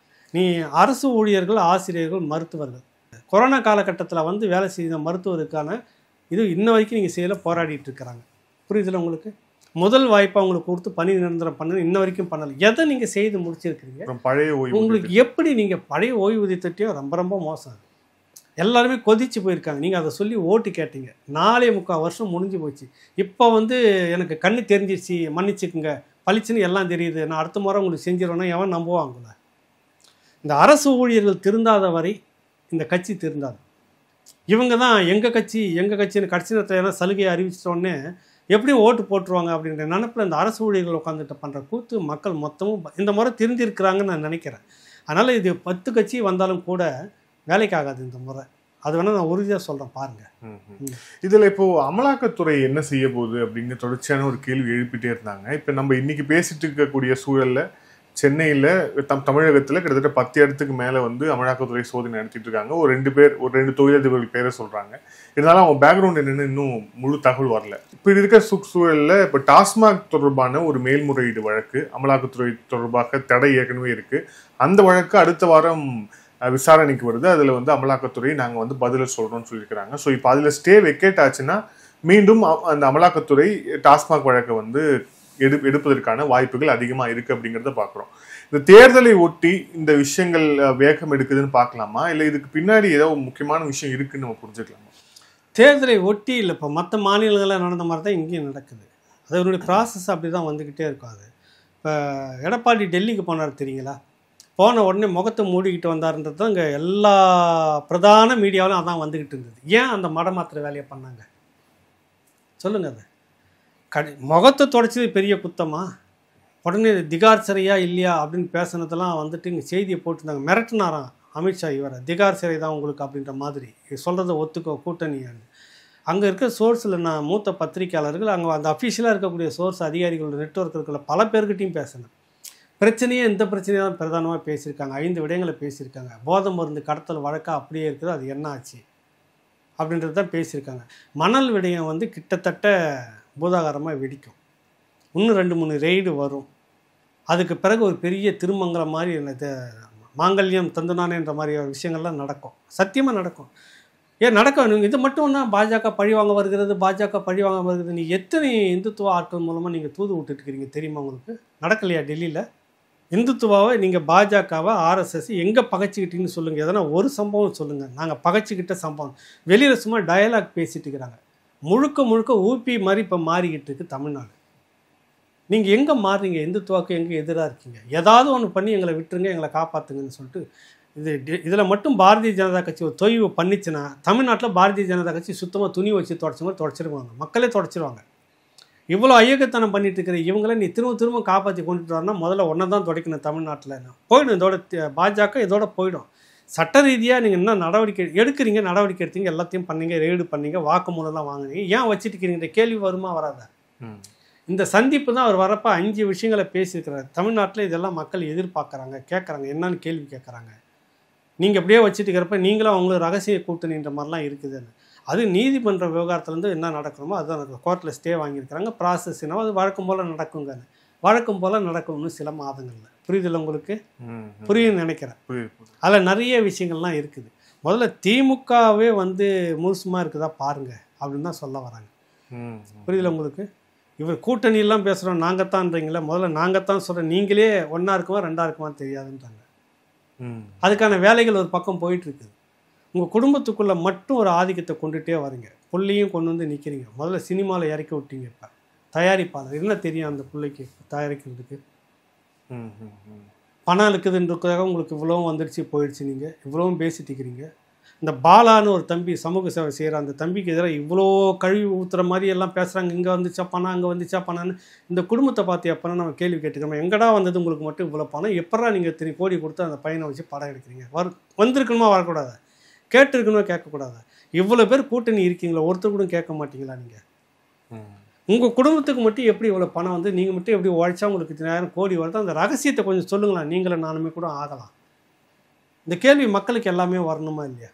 நீ அரசு ஊழியர்கள், ஆசிரியர்கள், மருத்துவர்கள் கொரோனா காலகட்டத்தில் வந்து வேலை செய்த மருத்துவருக்கான இது இன்ன வரைக்கும் நீங்கள் செய்யலை, போராடிட்டு இருக்கிறாங்க. புரியுதுல உங்களுக்கு? முதல் வாய்ப்பை அவங்களுக்கு கொடுத்து பணி நிரந்தரம் பண்ணணும், இன்ன வரைக்கும் பண்ணலை. எதை நீங்கள் செய்து முடிச்சிருக்கிறீங்க? பழைய ஓய்வு உங்களுக்கு எப்படி நீங்கள் பழைய ஓய்வூதிய திட்டம் ரொம்ப ரொம்ப மோசம். எல்லாருமே கொதிச்சு போயிருக்காங்க. நீங்கள் அதை சொல்லி ஓட்டு கேட்டீங்க. 4.25 வருஷம் முடிஞ்சு போச்சு. இப்போ வந்து எனக்கு கண்ணு தெரிஞ்சிச்சு, மன்னிச்சுக்குங்க, பளிச்சுன்னு எல்லாம் தெரியுது, நான் அடுத்த முறை உங்களுக்கு செஞ்சிடறேன்னா எவன் நம்புவாங்கள? இந்த அரசு ஊழியர்கள் திருந்தாத வரை இந்த கட்சி திருந்தாது. இவங்க தான் எங்கள் கட்சின்னு கட்சி நேரத்தில் சலுகையை அறிவிச்சிட்டோன்னே எப்படியும் ஓட்டு போட்டுருவாங்க அப்படின்ற நினப்பில் இந்த அரசு ஊழியர்கள் உட்காந்துட்டு பண்ணுற கூத்து மக்கள் மொத்தமும் இந்த முறை திருந்திருக்கிறாங்கன்னு நான் நினைக்கிறேன். அதனால் இது 10 கட்சி வந்தாலும் கூட வேலைக்கு ஆகாது இந்த முறை. அது வேணால் நான் உறுதியாக சொல்கிறேன், பாருங்கள். இதில் இப்போது அமலாக்கத்துறை என்ன செய்ய போகுது அப்படிங்கிற தொடர்ச்சியான ஒரு கேள்வி எழுப்பிட்டே இருந்தாங்க. இப்போ நம்ம இன்றைக்கி பேசிட்டு இருக்கக்கூடிய சூழலில் சென்னையில் தமிழகத்தில் கிட்டத்தட்ட 10 இடத்துக்கு மேலே வந்து அமலாக்கத்துறை சோதனை நடத்திட்டு இருக்காங்க. ஒரு 2 தொழிலதிபர்கள் பேரை சொல்கிறாங்க. இருந்தாலும் அவங்க பேக்ரவுண்ட் என்னென்னு இன்னும் முழு தகவல் வரல. இப்படி இருக்க சூழலில் இப்போ டாஸ்மாக் தொடர்பான ஒரு மேல்முறையீடு வழக்கு அமலாக்கத்துறை தொடர்பாக தடை ஏற்கனவே இருக்குது. அந்த வழக்கு அடுத்த வாரம் விசாரணைக்கு வருது. அதில் வந்து அமலாக்கத்துறை நாங்கள் வந்து பதில சொல்கிறோம்னு சொல்லியிருக்கிறாங்க. ஸோ இப்போ அதில் ஸ்டே வெக்கேட் ஆச்சுன்னா மீண்டும் அந்த அமலாக்கத்துறை டாஸ்மாக் வழக்கை வந்து எடுப்பதற்கான வாய்ப்புகள் அதிகமா இருக்கு அப்படிங்கிறத பாக்குறோம். இந்த தேர்தலை ஒட்டி இந்த விஷயங்கள் வேகம் எடுக்குதுன்னு பார்க்கலாமா, இல்ல இதுக்கு பின்னாடி ஏதோ முக்கியமான விஷயம் இருக்குன்னு நம்ம புரிஞ்சுக்கலாமா? தேர்தலை ஒட்டி இல்லை, இப்போ மற்ற மாநிலங்களில் நடந்த மாதிரி தான் இங்கேயும் நடக்குது. அதனுடைய ப்ராசஸ் அப்படி தான் வந்துக்கிட்டே இருக்கும். அது இப்போ எடப்பாடி டெல்லிக்கு போனார் தெரியுங்களா, போன உடனே முகத்தை மூடிக்கிட்டு வந்தார்ன்றது தான் இங்கே எல்லா பிரதான மீடியாவிலும் அதான் வந்துக்கிட்டு இருந்தது. ஏன் அந்த மடமாத்திர வேலையை பண்ணாங்க சொல்லுங்கள். அது முகத்தை தொடச்சது பெரிய குத்தமா? உடனே திகார் சிறையா இல்லையா அப்படின்னு பேசுனதெல்லாம் வந்துட்டு இங்கே செய்தியை போட்டுருந்தாங்க. மிரட்டினாராம் அமித்ஷா இவரை, திகார் சிறை தான் உங்களுக்கு அப்படின்ற மாதிரி சொல்கிறத ஒத்துக்கோ கூட்டணியான்னு. அங்கே இருக்கிற சோர்ஸில் நான் மூத்த பத்திரிகையாளர்கள், அங்கே அந்த அஃபிஷியலாக இருக்கக்கூடிய சோர்ஸ் அதிகாரிகளோட நெட்வொர்க் இருக்கிற பல பேர்கிட்டையும் பேசினேன். பிரச்சனையே இந்த பிரச்சனையை தான் பிரதானமாக பேசியிருக்காங்க. 5 விடயங்களை பேசியிருக்காங்க. போதை மருந்து கடத்தல் வழக்காக அப்படியே இருக்குது, அது என்ன ஆச்சு அப்படின்றது தான் பேசியிருக்காங்க. மணல் விடயம் வந்து கிட்டத்தட்ட பூதாகாரமாக வெடிக்கும். இன்னும் 2-3 ரெய்டு வரும். அதுக்கு பிறகு ஒரு பெரிய திருமங்கலம் மாதிரி மாங்கல்யம் தந்துனானேன்ற மாதிரி விஷயங்கள்லாம் நடக்கும். சத்தியமாக நடக்கும். ஏன் நடக்கும்? இது மட்டும் தான் பாஜக பழிவாங்க வருகிறது, பாஜக பழிவாங்க வருகிறது. நீ எத்தனை இந்துத்துவ ஆட்கள் மூலமாக நீங்கள் தூது விட்டுட்டுருக்கீங்க தெரியுமா உங்களுக்கு? நடக்கலையா டெல்லியில்? இந்துத்துவாவை நீங்கள் பாஜகவை ஆர்எஸ்எஸ் எங்கே பகைச்சிக்கிட்டீங்கன்னு சொல்லுங்கள். எதனா ஒரு சம்பவம் சொல்லுங்கள். நாங்கள் பகைச்சிக்கிட்ட சம்பவம். வெளியில் சும்மா டயலாக் பேசிட்டு இருக்கிறாங்க. முழுக்க ஊபி மாதிரி இப்போ மாறிக்கிட்டு இருக்குது தமிழ்நாடு. நீங்கள் எங்கே மாறுறீங்க? இந்துத்துவாக்கு எங்கே எதிராக இருக்கீங்க? ஏதாவது ஒன்று பண்ணி எங்களை விட்டுருங்க, எங்களை காப்பாற்றுங்கன்னு சொல்லிட்டு இதில் மட்டும் பாரதிய ஜனதா கட்சி ஒரு தொய்வு பண்ணிச்சுன்னா தமிழ்நாட்டில் பாரதிய ஜனதா கட்சி சுத்தமாக துணி வச்சு தொடச்ச மாதிரி தொடச்சிருவாங்க. மக்களே தொடச்சிருவாங்க. இவ்வளோ ஐயக்கத்தனம் பண்ணிட்டு இருக்கிற இவங்கள நீ திரும்ப காப்பாற்றி கொண்டுட்டு வரனா முதல்ல ஒன்றை தான் துடைக்கணும். தமிழ்நாட்டில் போயிடும் இதோட பாஜக, இதோட போயிடும். சட்ட ரீதியாக நீங்கள் என்ன நடவடிக்கை எடுத்தீங்க, எல்லாத்தையும் பண்ணீங்க, ரெய்டு பண்ணீங்க, வாக்குமூலம்லாம் வாங்குனீங்க, ஏன் வச்சுட்டு இருக்கிறீங்க கேள்வி வருமா வராதா? இந்த சந்திப்பு தான் அவர் வரப்போ 5 விஷயங்களை பேசியிருக்கிறார். தமிழ்நாட்டில் இதெல்லாம் மக்கள் எதிர்பார்க்குறாங்க, கேட்குறாங்க, என்னன்னு கேள்வி கேட்குறாங்க. நீங்கள் அப்படியே வச்சுட்டு இருக்கிறப்ப நீங்களும் அவங்களும் ரகசிய கூட்டணின்ற மாதிரிலாம் இருக்குதுன்னு. அது நீதிமன்ற விவகாரத்துலேருந்து என்ன நடக்கணுமோ அதுதான் கோர்ட்டில் ஸ்டே வாங்கியிருக்கிறாங்க. ப்ராசஸ் என்னவோ அது வழக்கம் போல் நடக்குங்க. வழக்கம் போல் நடக்கணும்னு சில மாதங்களில். புரியுதில்ல உங்களுக்கு? புரியுன்னு நினைக்கிறேன். அதில் நிறைய விஷயங்கள்லாம் இருக்குது. முதல்ல திமுகவே வந்து முழுசுமாக இருக்குதா பாருங்க அப்படின்னு தான் சொல்ல வராங்க. புரியுதில்ல உங்களுக்கு? இவர் கூட்டணியெல்லாம் பேசுகிறோம் நாங்கள் தான்றீங்களே, முதல்ல நாங்கள் தான் சொல்கிறேன், நீங்களே 1 இருக்குமா 2 இருக்குமா தெரியாதுன்றாங்க. அதுக்கான வேலைகள் ஒரு பக்கம் போயிட்டுருக்குது. உங்கள் குடும்பத்துக்குள்ளே மட்டும் ஒரு ஆதிக்கத்தை கொண்டுகிட்டே வரீங்க. புள்ளையும் கொண்டு வந்து நிற்கிறீங்க. முதல்ல சினிமாவில் இறக்கி விட்டீங்க. இப்போ தயாரிப்பாளர் என்ன தெரியும் அந்த பிள்ளைக்கு தயாரிக்கிறதுக்கு? பணம் இருக்குதுன்றதுக்காக உங்களுக்கு இவ்வளவும் வந்துடுச்சு போயிடுச்சு. நீங்கள் இவ்வளவும் பேசிட்டு இருக்கிறீங்க. இந்த பாலான்னு ஒரு தம்பி சமூக சேவை செய்கிற அந்த தம்பிக்கு எதிராக இவ்வளோ கழுவி ஊற்றுற மாதிரி எல்லாம் பேசுகிறாங்க. இங்கே வந்துச்சா பணம், அங்கே வந்துச்சா பணம்னு. இந்த குடும்பத்தை பார்த்து எப்போனா நம்ம கேள்வி கேட்டுக்கிறோம். எங்கடா வந்தது உங்களுக்கு மட்டும் இவ்வளோ பணம்? எப்படா நீங்கள் 3 கோடி கொடுத்து அந்த பையனை வச்சு படம் எடுக்கிறீங்க? வந்திருக்கணுமா வரக்கூடாதா? கேட்டுருக்கணுமா கேட்கக்கூடாதா? இவ்வளோ பேர் கூட்டணி இருக்கீங்களா, ஒருத்தர் கூட கேட்க மாட்டீங்களா? நீங்கள் உங்கள் குடும்பத்துக்கு மட்டும் எப்படி இவ்வளோ பணம் வந்து நீங்கள் மட்டும் எப்படி உழைச்சா உங்களுக்கு 10,000 கோடி வருது? அந்த ரகசியத்தை கொஞ்சம் சொல்லுங்களா. நீங்களும் நானுமே கூட ஆகலாம். இந்த கேள்வி மக்களுக்கு எல்லாமே வரணுமா இல்லையா?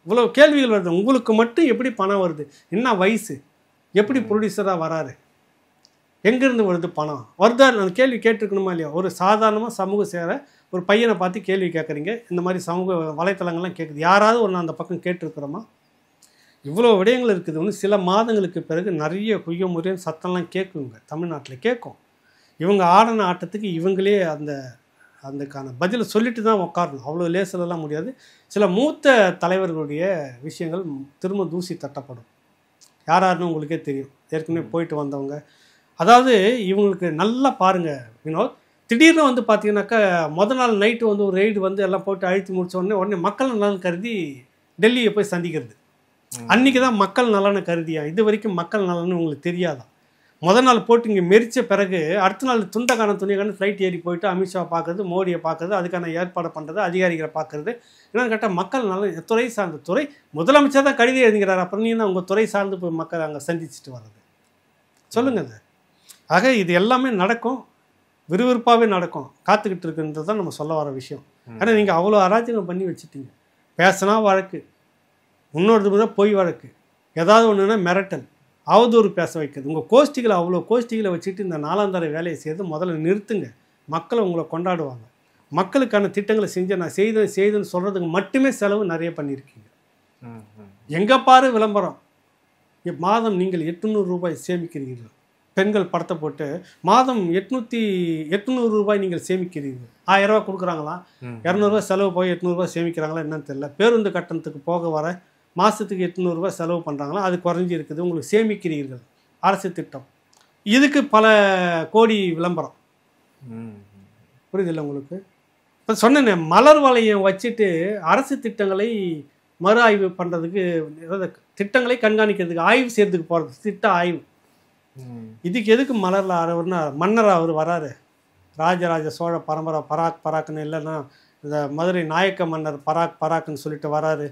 இவ்வளோ கேள்விகள் வருது. உங்களுக்கு மட்டும் எப்படி பணம் வருது? என்ன வயசு? எப்படி ப்ரொடியூசராக வராரு? எங்கேருந்து வருது பணம்? வருதா? அந்த கேள்வி கேட்டிருக்கணுமா இல்லையா? ஒரு சாதாரணமாக சமூக சேவை ஒரு பையனை பார்த்து கேள்வி கேட்குறீங்க. இந்த மாதிரி சமூக வலைத்தளங்கள்லாம் கேட்குது. யாராவது ஒன்று அந்த பக்கம் கேட்டிருக்கிறோமா? இவ்வளோ விடயங்கள் இருக்குது. ஒன்று சில மாதங்களுக்கு பிறகு நிறைய குய்ய முறையும் சத்தம்லாம் கேட்குங்க. தமிழ்நாட்டில் கேட்கும். இவங்க ஆடின ஆட்டத்துக்கு இவங்களே அதுக்கான பதிலை சொல்லிட்டு தான் உட்காரணும். அவ்வளோ லேசிலலாம் முடியாது. சில மூத்த தலைவர்களுடைய விஷயங்கள் திரும்ப தூசி தட்டப்படும். யாருன்னு உங்களுக்கே தெரியும். ஏற்கனவே போயிட்டு வந்தவங்க. அதாவது இவங்களுக்கு நல்லா பாருங்கள் வினோத், திடீர்னு வந்து பார்த்தீங்கன்னாக்கா முதல் நாள் நைட்டு வந்து ஒரு ரெய்டு வந்து எல்லாம் போட்டு அழுத்தி முடித்த உடனே மக்கள் நலன் கருதி டெல்லியை போய் சந்திக்கிறது. அன்றைக்கி தான் மக்கள் நலனை கருதியா? இது வரைக்கும் மக்கள் நலன்னு உங்களுக்கு தெரியாதான்? முதல் நாள் போட்டு இங்கே மெரித்த பிறகு அடுத்த நாள் துண்டக்கான துணிக்கான ஃப்ளைட் ஏறி போயிட்டு அமித்ஷா பார்க்குறது, மோடியை பார்க்குறது, அதுக்கான ஏற்பாடு பண்ணுறது, அதிகாரிகளை பார்க்குறது. என்னென்னு கேட்டால் மக்கள் நலன் துறை சார்ந்த துறை முதலமைச்சர் தான் கடிதம் எழுதுகிறார். அப்புறம் நீங்கள் உங்கள் துறை சார்ந்து போய் மக்கள் அங்கே சந்திச்சுட்டு வர்றது சொல்லுங்கள் அது. ஆக இது எல்லாமே நடக்கும், விறுவிறுப்பாகவே நடக்கும், காத்துக்கிட்டு இருக்குன்றது தான் நம்ம சொல்ல வர விஷயம். ஆனால் நீங்கள் அவ்வளோ அராஜகம் பண்ணி வச்சுட்டீங்க. பேசினா வழக்கு, இன்னொரு முறை பொய் வழக்கு, ஏதாவது ஒன்றுனா மிரட்டல், அவதூறு பேச வைக்கிறது. உங்கள் கோஷ்டிகளை அவ்வளோ கோஷ்டிகளை வச்சுட்டு இந்த 4ஆம் தர வேலையை செய்து முதல்ல நிறுத்துங்க. மக்களை உங்களை கொண்டாடுவாங்க. மக்களுக்கான திட்டங்களை செஞ்சு நான் செய்துன்னு சொல்கிறதுக்கு மட்டுமே செலவு நிறைய பண்ணியிருக்கீங்க. எங்கே பாரு விளம்பரம். மாதம் நீங்கள் 800 ரூபாய் சேமிக்கிறீர்கள். பெண்கள் படத்தை போட்டு மாதம் 800 ரூபாய் நீங்கள் சேமிக்கிறீர்கள். 1000 ரூபாய் கொடுக்குறாங்களா, 200 ரூபாய் செலவு போய் 800 ரூபாய் சேமிக்கிறாங்களா என்னன்னு தெரியல. பேருந்து கட்டணத்துக்கு போக வர மாதத்துக்கு 800 ரூபாய் செலவு பண்ணுறாங்களா, அது குறைஞ்சி இருக்குது. உங்களுக்கு சேமிக்கிறீர்கள். அரசு திட்டம், இதுக்கு பல கோடி விளம்பரம். புரியுதில்லை உங்களுக்கு? இப்போ சொன்னேனே, மலர் வளையம் வச்சுட்டு அரசு திட்டங்களை மறு ஆய்வு பண்ணுறதுக்கு, திட்டங்களை கண்காணிக்கிறதுக்கு, ஆய்வு செய்யறதுக்கு போகிறது, திட்ட ஆய்வு. இதுக்கு எதுக்கு மலரில் ஆறவர்னா மன்னர் அவர் வராரு, ராஜராஜ சோழ பரம்பரை பராக்குன்னு, இல்லைன்னா இந்த மதுரை நாயக்க மன்னர் பராக்குன்னு சொல்லிட்டு வராரு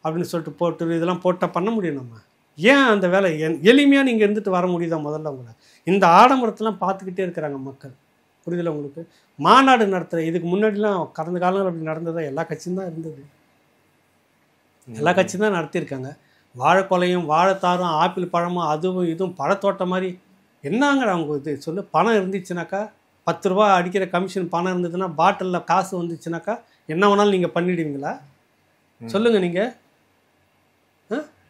அப்படின்னு சொல்லிட்டு போட்டு இதெல்லாம் போட்டால் பண்ண முடியும் நம்ம? ஏன் அந்த வேலை எளிமையாக நீங்கள் இருந்துட்டு வர முடியுதா? முதல்ல உங்களை இந்த ஆடம்பரத்தெல்லாம் பார்த்துக்கிட்டே இருக்கிறாங்க மக்கள். புரியுதில்லை உங்களுக்கு? மாநாடு நடத்துகிற, இதுக்கு முன்னாடிலாம் கடந்த காலங்கள் அப்படி நடந்ததா? எல்லா கட்சியும் தான் இருந்தது, எல்லா கட்சியும் தான் நடத்தியிருக்காங்க. வாழைக்கொலையும் வாழைத்தாரும் ஆப்பிள் பழமும் அதுவும் இதுவும் பழத்தோட்டம் மாதிரி என்னங்க அவங்க இது சொல்லு. பணம் இருந்துச்சுனாக்கா 10 ரூபா அடிக்கிற கமிஷன் பணம் இருந்ததுன்னா, பாட்டிலில் காசு வந்துச்சுனாக்கா என்ன வேணாலும் நீங்கள் பண்ணிடுவீங்களா? சொல்லுங்கள் நீங்கள்.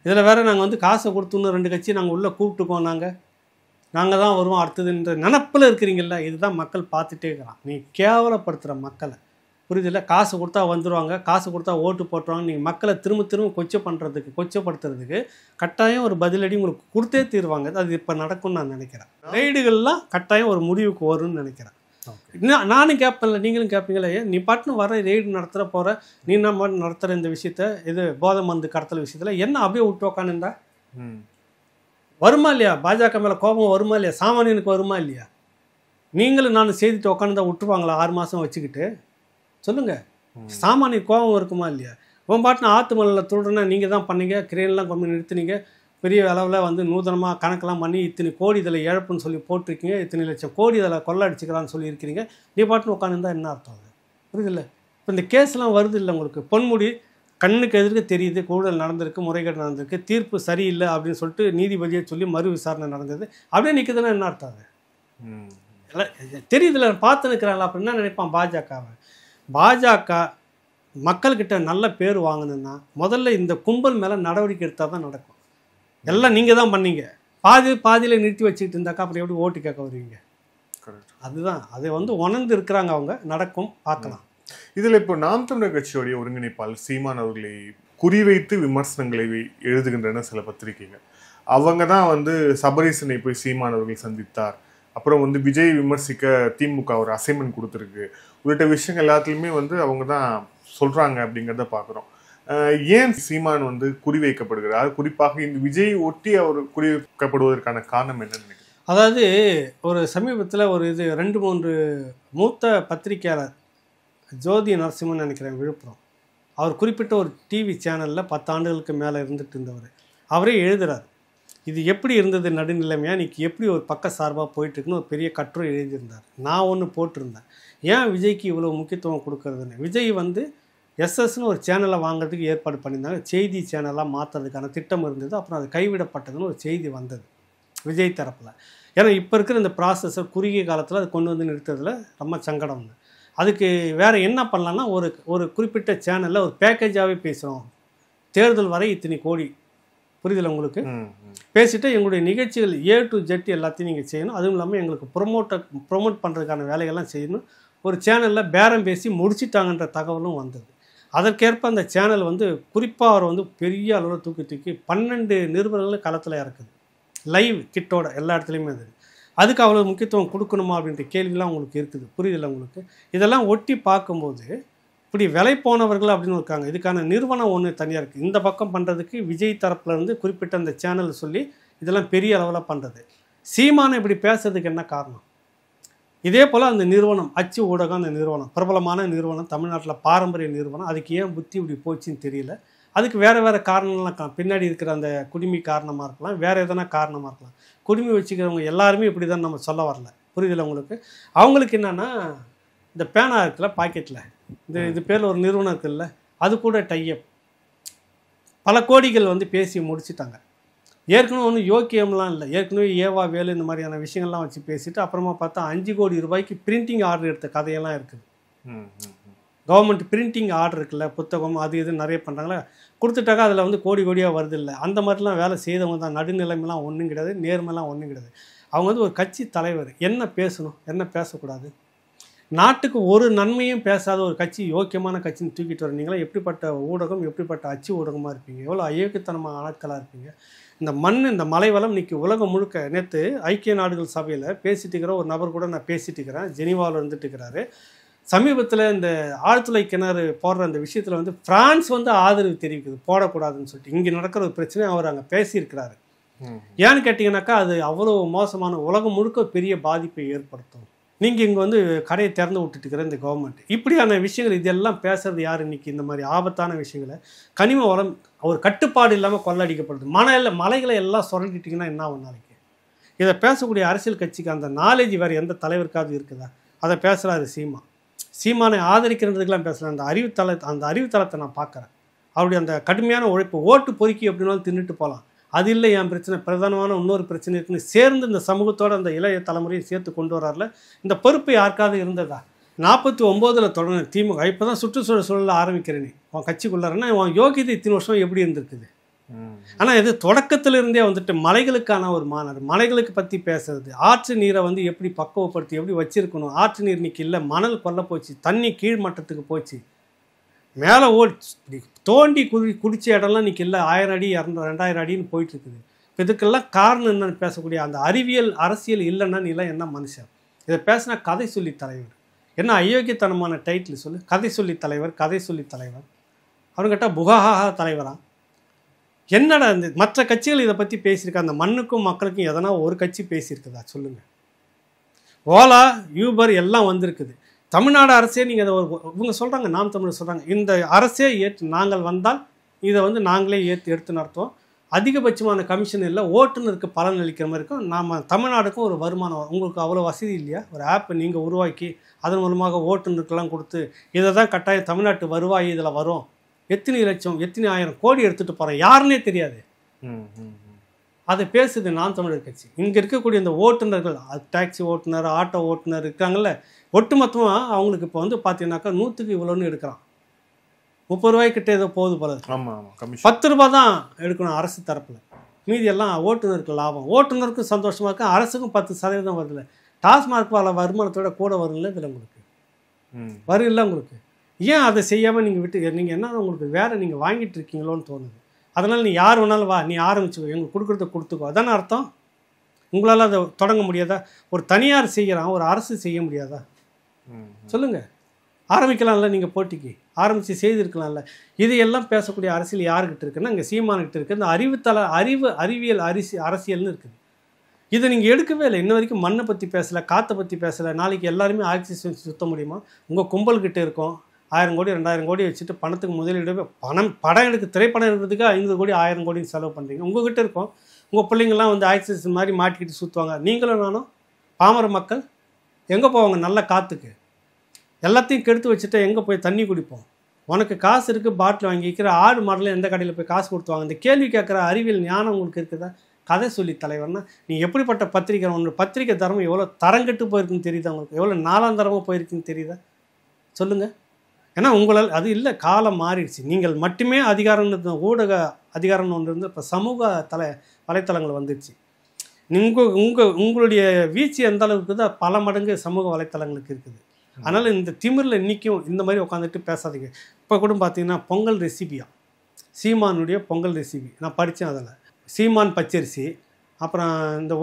இதில் வேறு நாங்கள் வந்து காசை கொடுத்துன்னு 2 கட்சி நாங்கள் உள்ளே கூப்பிட்டுக்கோம், நாங்கள் தான் வருவோம் அடுத்ததுன்ற நினப்பில் இருக்கிறீங்கள. இதுதான் மக்கள் பார்த்துட்டே இருக்கிறான். நீ கேவலப்படுத்துகிற மக்களை. புரியுதில்ல? காசு கொடுத்தா வந்துடுவாங்க, காசு கொடுத்தா ஓட்டு போட்டுருவாங்க. நீங்கள் மக்களை திரும்ப கொச்சப்படுத்துறதுக்கு கட்டாயம் ஒரு பதிலடி உங்களுக்கு கொடுத்தே தீருவாங்க. அது இப்போ நடக்கும்னு நான் நினைக்கிறேன். ரெய்டுகள்லாம் கட்டாயம் ஒரு முடிவுக்கு வரும்னு நினைக்கிறேன். நானும் கேட்பேன்ல, நீங்களும் கேட்பீங்களே, நீ பாட்டுன்னு வர ரெய்டு நடத்துகிற போகிற, நீ நம்ம நடத்துகிற இந்த விஷயத்த, இது போதை மருந்து கடத்தல் விஷயத்தில் என்ன அப்படியே விட்டு உக்கானுண்டா வருமா இல்லையா? பாஜக மேலே கோபம் வருமா இல்லையா? சாமானியனுக்கு வருமா இல்லையா? நீங்களும் நானும் செய்துட்டு உட்காந்து விட்டுருவாங்களா 6 மாதம் வச்சுக்கிட்டு? சொல்லுங்கள். சாமானிய கோபம் இருக்குமா இல்லையா? உன் பாட்டுன்னு ஆற்று மலையில் திருடுனா நீங்கள் தான் பண்ணீங்க, கிரேன்லாம் கொண்டு நிறுத்தினீங்க, பெரிய அளவில் வந்து நூதனமாக கணக்கெல்லாம் பண்ணி இத்தனை கோடி இதில் இழப்புன்னு சொல்லி போட்டிருக்கீங்க, இத்தனை லட்சம் கோடி இதில் கொள்ளடிச்சிக்கலான்னு சொல்லியிருக்கிறீங்க. நீ பாட்டுன்னு உட்காந்துருந்தா என்ன அர்த்தம்? அது புரியுதில்லை? இப்போ இந்த கேஸ்லாம் வருது இல்லை உங்களுக்கு? பொன்முடி கண்ணுக்கு எதிர்க்க தெரியுது, கூடுதல் நடந்திருக்கு, முறைகேடு நடந்திருக்கு, தீர்ப்பு சரியில்லை அப்படின்னு சொல்லிட்டு நீதிபதியை சொல்லி மறு விசாரணை நடந்தது, அப்படியே நிற்குதுன்னா என்ன அர்த்தம்? அது எல்லாம் தெரியுதுல்ல, பார்த்து நிற்கிறாங்களா? அப்போ என்ன நினைப்பான் பாஜக மக்கள்கிட்ட நல்ல பேர் வாங்கணுன்னா முதல்ல இந்த கும்பல் மேலே நடவடிக்கை எடுத்தால் தான் நடக்கும். எல்லாம் நீங்கள் தான் பண்ணீங்க, பாதியில் நிறுத்தி வச்சுக்கிட்டு இருந்தாக்கா அப்புறம் எப்படி ஓட்டு கேட்க வருவீங்க? அதுதான், அதை வந்து உணர்ந்து இருக்கிறாங்க அவங்க. நடக்கும், பார்க்கலாம். இதில் இப்போ நாம் தமிழர் கட்சியோடைய ஒருங்கிணைப்பாளர் சீமான் அவர்களை குறிவைத்து விமர்சனங்களை எழுதுகின்றன சில பத்திரிகைகள். அவங்க தான் வந்து சபரீசனை போய் சீமான் அவர்கள் சந்தித்தார், அப்புறம் வந்து விஜய் விமர்சிக்க திமுக ஒரு அசைன்மெண்ட் கொடுத்துருக்கு, உள்ளிட்ட விஷயங்கள் எல்லாத்துலேயுமே வந்து அவங்க தான் சொல்கிறாங்க அப்படிங்கிறத பார்க்குறோம். ஏன் சீமான் வந்து குறிவைக்கப்படுகிறார்? குறிப்பாக இந்த விஜய் ஒட்டி அவர் குறிவைக்கப்படுவதற்கான காரணம் என்னன்னு நினைக்கிறேன்? அதாவது ஒரு சமீபத்தில் ஒரு 2-3 மூத்த பத்திரிகையாளர், ஜோதி நரசிம்மன் நினைக்கிறேன், விழுப்புரம், அவர் குறிப்பிட்ட ஒரு டிவி சேனலில் 10 ஆண்டுகளுக்கு மேலே இருந்துட்டு இருந்தவர், அவரே எழுதுகிறார், இது எப்படி இருந்தது நடுநிலைமையாக, இன்றைக்கி எப்படி ஒரு பக்க சார்பாக போயிட்டுருக்குன்னு ஒரு பெரிய கட்டுரை எழுதியிருந்தார். நான் ஒன்று போட்டிருந்தேன், ஏன் விஜய்க்கு இவ்வளோ முக்கியத்துவம் கொடுக்கறதுன்னு. விஜய் வந்து எஸ்எஸ்ன்னு ஒரு சேனலை வாங்குறதுக்கு ஏற்பாடு பண்ணியிருந்தாங்க, செய்தி சேனலாக மாற்றுறதுக்கான திட்டம் இருந்தது. அப்புறம் அது கைவிடப்பட்டதுன்னு ஒரு செய்தி வந்தது விஜய் தரப்பில். ஏன்னா இப்போ இருக்கிற இந்த ப்ராசஸை குறுகிய காலத்தில் அது கொண்டு வந்து நிறுத்துறதுல ரொம்ப சங்கடம். அதுக்கு வேறு என்ன பண்ணலான்னா, ஒரு குறிப்பிட்ட சேனலில் ஒரு பேக்கேஜாகவே பேசுகிறோம், தேர்தல் வரை இத்தனை கோடி, புரியுதில்லை உங்களுக்கு, பேசிட்டு எங்களுடைய நிகழ்ச்சிகள் A to Z எல்லாத்தையும் நீங்கள் செய்யணும், அதுவும் இல்லாமல் எங்களுக்கு ப்ரொமோட் பண்ணுறதுக்கான வேலைகள்லாம் செய்யணும். ஒரு சேனலில் பேரம் பேசி முடிச்சிட்டாங்கன்ற தகவலும் வந்தது. அதற்கேற்ப அந்த சேனல் வந்து குறிப்பாக அவர் வந்து பெரிய அளவில் தூக்கி 12 நிருபர்களை களத்தில் இறக்குது, லைவ் கிட்டோட எல்லா இடத்துலையுமே. அதுக்கு அவ்வளோ முக்கியத்துவம் கொடுக்கணுமா அப்படின்ற கேள்விலாம் உங்களுக்கு இருக்குது, புரியுதில்லை உங்களுக்கு? இதெல்லாம் ஒட்டி பார்க்கும்போது இப்படி விலை போனவர்கள் அப்படின்னு இருக்காங்க. இதுக்கான நிறுவனம் ஒன்று தனியாக இருக்குது. இந்த பக்கம் பண்ணுறதுக்கு விஜய் தரப்புலேருந்து குறிப்பிட்ட அந்த சேனல் சொல்லி இதெல்லாம் பெரிய அளவில் பண்ணுறது. சீமானை இப்படி பேசுறதுக்கு என்ன காரணம்? இதே போல் அந்த நிறுவனம், அச்சு ஊடகம், அந்த நிறுவனம் பிரபலமான நிறுவனம், தமிழ்நாட்டில் பாரம்பரிய நிறுவனம், அதுக்கு ஏன் புத்தி இப்படி போச்சுன்னு தெரியல. அதுக்கு வேறு காரணங்கள்லாம் பின்னாடி இருக்கிற அந்த குடிமி காரணமாக இருக்கலாம், வேறு எதனா காரணமாக இருக்கலாம். குடிமி வச்சுக்கிறவங்க எல்லாருமே இப்படி தான் நம்ம சொல்ல வரல, புரியுதில்லை உங்களுக்கு? அவங்களுக்கு என்னென்னா, இந்த பேனா இருக்குல்ல பாக்கெட்டில், இது பேரில் ஒரு நிறுவனம் இருக்குல்ல, அது கூட டைஅப் பல கோடிகள் வந்து பேசி முடிச்சுட்டாங்க. ஏற்கனவே ஒன்றும் யோக்கியம்லாம் இல்லை, ஏற்கனவே ஏவா வேலு இந்த மாதிரியான விஷயங்கள்லாம் வச்சு பேசிட்டு அப்புறமா பார்த்தா 5 கோடி ரூபாய்க்கு பிரிண்டிங் ஆர்டர் எடுத்த கதையெல்லாம் இருக்குது. கவர்மெண்ட் பிரிண்டிங் ஆர்டர் இருக்குல்ல, புத்தகம் அது இது நிறைய பண்ணுறாங்களே, கொடுத்துட்டாக்கா அதில் வந்து கோடியாக வருது இல்லை. அந்த மாதிரிலாம் வேலை செய்தவங்க தான். நடுநிலைமைலாம் ஒன்றும் கிடையாது, நேர்மைலாம் ஒன்றும் கிடையாது. அவங்க வந்து ஒரு கட்சி தலைவர். என்ன பேசணும், என்ன பேசக்கூடாது? நாட்டுக்கு ஒரு நன்மையும் பேசாத ஒரு கட்சி யோக்கியமான கட்சின்னு தூக்கிட்டு வர நீங்களா எப்படிப்பட்ட ஊடகம், எப்படிப்பட்ட அச்சு ஊடகமாக இருப்பீங்க? எவ்வளோ அயோக்கியத்தனமான ஆட்களாக இருப்பீங்க? இந்த மண், இந்த மலைவளம் இன்றைக்கி உலகம் முழுக்க. நேற்று ஐக்கிய நாடுகள் சபையில் பேசிட்டு இருக்கிற ஒரு நபர் கூட நான் பேசிட்டு இருக்கிறேன், ஜெனீவாவில் இருந்துட்டு இருக்கிறாரு. சமீபத்தில் இந்த ஆழ்துளை கிணறு போடுற அந்த விஷயத்தில் வந்து பிரான்ஸ் வந்து ஆதரவு தெரிவிக்குது, போடக்கூடாதுன்னு சொல்லிட்டு. இங்கே நடக்கிற ஒரு பிரச்சனை அவர் அங்கே பேசியிருக்கிறாரு. ஏன்னு கேட்டிங்கனாக்கா அது அவ்வளோ மோசமான, உலகம் முழுக்க பெரிய பாதிப்பை ஏற்படுத்தும். நீங்கள் இங்கே வந்து கடையை திறந்து விட்டுட்டு இருக்கிற இந்த கவர்மெண்ட் இப்படியான விஷயங்கள் இதெல்லாம் பேசுறது யார்? இன்றைக்கி இந்த மாதிரி ஆபத்தான விஷயங்களை, கனிம வளம் ஒரு கட்டுப்பாடு இல்லாமல் கொள்ளடிக்கப்படுது. மலைகளை எல்லாம் சுரண்டிட்டிங்கன்னா என்ன ஆகும் நாளைக்கு? இதை பேசக்கூடிய அரசியல் கட்சிக்கு அந்த நாலேஜ் வேறு எந்த தலைவருக்காவது இருக்குதா? அதை பேசுகிறாரு சீமானை ஆதரிக்கிறதுக்கெல்லாம் பேசலாம். அந்த அறிவுத்தளத்தை நான் பார்க்குறேன். அவருடைய அந்த கடுமையான உழைப்பு, ஓட்டு பொறுக்கி எப்படினாலும் தின்னுட்டு போகலாம், அது இல்லை என் பிரச்சனை. பிரதானமான இன்னொரு பிரச்சனை இருக்குன்னு சேர்ந்து இந்த சமூகத்தோடு அந்த இளைய தலைமுறையை சேர்த்து கொண்டு வராருல, இந்த பொறுப்பு யாருக்காவது இருந்ததா? 49 தொடர்ந்து திமுக இப்போ தான் சுற்றுச்சூழல் சூழலில் ஆரம்பிக்கிறேனே உன் கட்சிக்குள்ளாரன்னா உன் யோகியதை இத்தனை வருஷம் எப்படி இருந்திருக்குது? ஆனால் இது தொடக்கத்தில் இருந்தே வந்துட்டு மலைகளுக்கான ஒரு மாநாடு, மலைகளுக்கு பற்றி பேசுறது, ஆற்று நீரை வந்து எப்படி பக்குவப்படுத்தி எப்படி வச்சிருக்கணும். ஆற்று நீர் இன்னைக்கு இல்லை, மணல் கொல்ல போச்சு, தண்ணி கீழ் மட்டத்துக்கு போச்சு, மேலே தோண்டி குடிச்ச இடம்லாம் இன்றைக்கி இல்லை, 1000 அடி 2000 அடின்னு போயிட்டுருக்குது. இப்போ இதுக்கெல்லாம் காரணம் என்னன்னு பேசக்கூடிய அந்த அறிவியல் அரசியல் இல்லைன்னா நீ எல்லாம் என்ன மனுஷன்? இதை பேசினா கதை சொல்லி தலைவர், என்ன அயோக்கியத்தனமான டைட்டில் சொல்லு, கதை சொல்லி தலைவர். அவனுங்கிட்ட புகாஹா தலைவரா? என்னடா இந்த மற்ற கட்சிகள் இதை பற்றி பேசியிருக்கா? அந்த மண்ணுக்கும் மக்களுக்கும் எதனா ஒரு கட்சி பேசியிருக்குதா சொல்லுங்கள்? ஓலா, யூபர் எல்லாம் வந்திருக்குது. தமிழ்நாடு அரசே நீங்கள் அதை இவங்க சொல்கிறாங்க, நாம் தமிழர் சொல்கிறாங்க, இந்த அரசே நாங்கள் வந்தால் இதை வந்து நாங்களே எடுத்து நடத்துவோம், அதிகபட்சமான கமிஷன் இல்லை, ஓட்டுநருக்கு பலன் அளிக்கிற மாதிரி இருக்கும், நாம் தமிழ்நாடுக்கும் ஒரு வருமானம் வரும். உங்களுக்கு அவ்வளோ வசதி இல்லையா? ஒரு ஆப்பை நீங்கள் உருவாக்கி அதன் மூலமாக ஓட்டுநருக்கெல்லாம் கொடுத்து இதை தான் கட்டாயம் தமிழ்நாட்டு வருவாய் இதில் வரும், எத்தனை லட்சம் எத்தனை ஆயிரம் கோடி எடுத்துகிட்டு போகிறேன், யாருன்னே தெரியாது. அதை பேசுது நாம் தமிழர் கட்சி. இங்கே இருக்கக்கூடிய இந்த ஓட்டுநர்கள், டாக்ஸி ஓட்டுநர், ஆட்டோ ஓட்டுநர் இருக்காங்கல்ல, ஒட்டுமொத்தமாக அவங்களுக்கு இப்போ வந்து பார்த்தீங்கன்னாக்கா 100க்கு இவ்வளோன்னு எடுக்கிறான். 30 ரூபாய்க்கிட்ட ஏதோ போகுது போல. 10 ரூபா தான் எடுக்கணும் அரசு தரப்பில், மீதி எல்லாம் ஓட்டுநருக்கு லாபம். ஓட்டுநருக்கும் சந்தோஷமாக இருக்கும், அரசுக்கும் 10% வருதுல்ல. டாஸ்மார்க் வருமானத்தோட கூட வரும்ல இதில் உங்களுக்கு வரும் இல்லை உங்களுக்கு. ஏன் அதை செய்யாமல் நீங்கள் நீங்கள் என்ன உங்களுக்கு வேறு நீங்கள் வாங்கிட்டு இருக்கீங்களோன்னு தோணுது. அதனால் நீ யார் வேணாலும் வா, நீ ஆரம்பிச்சுக்கோ, எங்களுக்கு கொடுக்குறத கொடுத்துக்கோ, அதானே அர்த்தம். உங்களால் அதை தொடங்க முடியாதா? ஒரு தனியார் செய்கிறான், ஒரு அரசு செய்ய முடியாதா? சொல்லுங்கள். ஆரம்பிக்கலாம்ல, நீங்கள் போட்டிக்கு ஆரம்பித்து செய்திருக்கலாம்ல. இதையெல்லாம் பேசக்கூடிய அரசியல் யாருக்கிட்ட இருக்குன்னா இங்கே சீமானுக்கிட்ட இருக்குது. இந்த அறிவியல் அரசியல்னு இருக்குது. இதை நீங்கள் எடுக்கவே இல்லை இன்ன வரைக்கும். மண்ணை பற்றி பேசலை, காற்றை பற்றி பேசலை. நாளைக்கு எல்லாருமே ஆக்சிஜன் சுத்த முடியுமா? உங்கள் கும்பல்கிட்ட இருக்கும் 1000 கோடி 2000 கோடி வச்சுட்டு பணத்துக்கு முதலீடு, படம் திரைப்படம் எடுக்கிறதுக்கு 500 கோடி 1000 கோடி செலவு பண்ணுறீங்க. உங்கள்கிட்ட இருக்கும், உங்கள் பிள்ளைங்கள்லாம் வந்து ஆக்சிஜன் மாதிரி மாட்டிக்கிட்டு சுற்றுவாங்க. நீங்களும் நானும் பாமர மக்கள் எங்கே போவாங்க? நல்ல காற்றுக்கு எல்லாத்தையும் கெடுத்து வச்சுட்டு எங்கே போய் தண்ணி குடிப்போம்? உனக்கு காசு இருக்குது, பாட்டில் வாங்கிக்கிற, ஆடு மாடலில் எந்த கடையில் போய் காசு கொடுத்துவாங்க? இந்த கேள்வி கேட்குற அறிவியல் ஞானம் உங்களுக்கு இருக்குதா? கதை சொல்லி தலைவர்னா நீ எப்படிப்பட்ட பத்திரிக்கை? உன்னோட பத்திரிக்கை தரமும் எவ்வளோ தரங்கட்டு போயிருக்குன்னு தெரியுதா உங்களுக்கு? எவ்வளோ நாளாந்தரமாக போயிருக்குன்னு தெரியுதா? சொல்லுங்கள். ஏன்னா உங்களால் அது இல்லை, காலம் மாறிடுச்சு. நீங்கள் மட்டுமே அதிகாரம், ஊடக அதிகாரம்னு ஒன்று இருந்து இப்போ சமூக வலைத்தளங்கள் வந்துடுச்சு. உங்களுடைய வீழ்ச்சி எந்த அளவுக்கு தான் பல மடங்கு சமூக வலைத்தளங்களுக்கு இருக்குது. அதனால் இந்த திமிரில் இன்றைக்கும் இந்த மாதிரி உட்காந்துட்டு பேசாதீங்க. இப்போ கூட பார்த்தீங்கன்னா பொங்கல் ரெசிபியா, சீமானுடைய பொங்கல் ரெசிபி நான் படித்தேன். அதில் சீமான் பச்சரிசி, அப்புறம் இந்த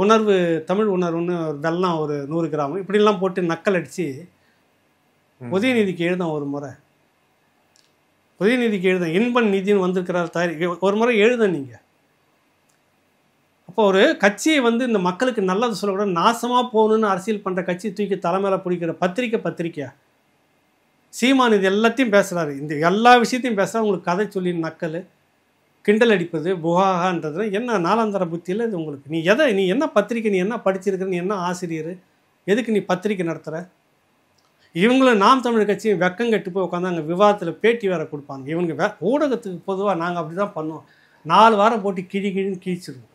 தமிழ் உணர்வுன்னு வெல்லம் ஒரு 100 கிராம் இப்படிலாம் போட்டு நக்கல் அடித்து உதயநிதிக்கு எழுதான். ஒரு முறை உதயநிதிக்கு எழுத இன்பன் நிதின்னு வந்திருக்கிறார் ஒரு முறை எழுத. நீங்கள் அப்போ ஒரு கட்சியை வந்து இந்த மக்களுக்கு நல்லது சொல்லக்கூடாது, நாசமாக போகணுன்னு அரசியல் பண்ணுற கட்சி தூக்கி தலைமையில் பிடிக்கிற பத்திரிக்கையா? சீமான் இது எல்லாத்தையும் பேசுகிறாரு, இந்த எல்லா விஷயத்தையும் பேசுகிறா. உங்களுக்கு கதை சொல்லி நக்கல் கிண்டல் அடிப்பது புகாகான்றது என்ன நாளாந்தர புத்தியில் இது உங்களுக்கு? நீ என்ன பத்திரிக்கை, நீ என்ன படிச்சிருக்கிற, நீ என்ன ஆசிரியர், எதுக்கு நீ பத்திரிக்கை நடத்துகிற? இவங்களும் நாம் தமிழர் கட்சியும் வெக்கம் கட்டு போய் உட்காந்து அங்கே விவாதத்தில் பேட்டி வேறு கொடுப்பாங்க. இவங்க ஊடகத்துக்கு பொதுவாக நாங்கள் அப்படி தான் பண்ணுவோம். 4 வாரம் போட்டு கிழின்னு கிழிச்சிருவோம்,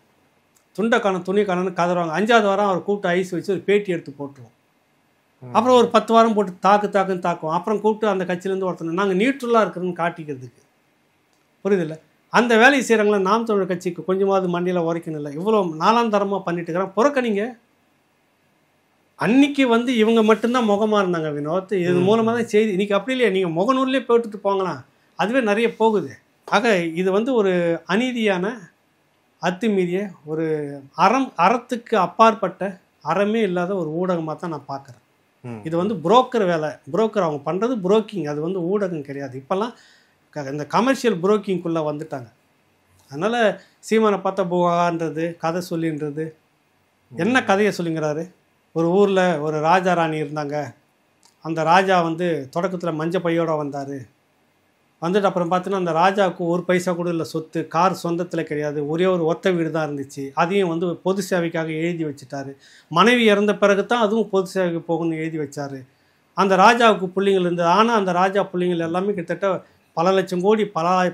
துணி காணன்னு கதறுவாங்க. 5ஆவது வாரம் அவர் கூப்பிட்டு ஐஸ் வச்சு ஒரு பேட்டி எடுத்து போட்டுருவோம். அப்புறம் ஒரு 10 வாரம் போட்டு தாக்குன்னு தாக்குவோம். அப்புறம் கூப்பிட்டு அந்த கட்சியிலேருந்து ஒருத்தனை நாங்கள் நியூட்ரலாக இருக்கிறோன்னு காட்டிக்கிறதுக்கு. புரியுதில்லை? அந்த வேலையை செய்கிறாங்களா? நாம் தமிழர் கட்சிக்கு கொஞ்சமாவது மண்டியில் உரைக்கணும் இல்லை? இவ்வளோ நாளாந்தரமாக பண்ணிட்டு இருக்கிறான். புறக்கணிங்க, அன்னைக்கு வந்து இவங்க மட்டும்தான் முகமாக இருந்தாங்க வினோத். இது மூலமாக தான் செய்தி. இன்றைக்கி அப்படி இல்லையா, நீங்கள் முகநூல்லே போட்டுட்டு போங்களாம், அதுவே நிறைய போகுது. ஆக இது வந்து ஒரு அநீதியான அத்துமீறிய ஒரு அறத்துக்கு அப்பாற்பட்ட அறமே இல்லாத ஒரு ஊடகமாக தான் நான் பார்க்குறேன். இது வந்து புரோக்கர் வேலை. புரோக்கர் அவங்க பண்ணுறது புரோக்கிங், அது வந்து ஊடகம் கிடையாது. இப்போல்லாம் இந்த கமர்ஷியல் புரோக்கிங்குள்ளே வந்துட்டாங்க. அதனால் சீமானை பார்த்தா புகான்றது, கதை சொல்லின்றது. என்ன கதையை சொல்லிங்கிறாரு? ஒரு ஊரில் ஒரு ராஜா ராணி இருந்தாங்க. அந்த ராஜா வந்து தொடக்கத்தில் மஞ்சள் பையோடு வந்தார். வந்துட்டு அப்புறம் பார்த்தீங்கன்னா அந்த ராஜாவுக்கு ஒரு பைசா கூட இல்லை சொத்து, கார் சொந்தத்தில் கிடையாது, ஒரே ஒரு ஒத்த வீடு தான் இருந்துச்சு. அதையும் வந்து பொது சேவைக்காக எழுதி வச்சுட்டாரு. மனைவி இறந்த பிறகு தான் அதுவும் பொது சேவைக்கு போகணும்னு எழுதி வச்சார். அந்த ராஜாவுக்கு பிள்ளைங்கள் இருந்தது. ஆனால் அந்த ராஜா பிள்ளைங்கள் எல்லாமே கிட்டத்தட்ட பல லட்சம் கோடி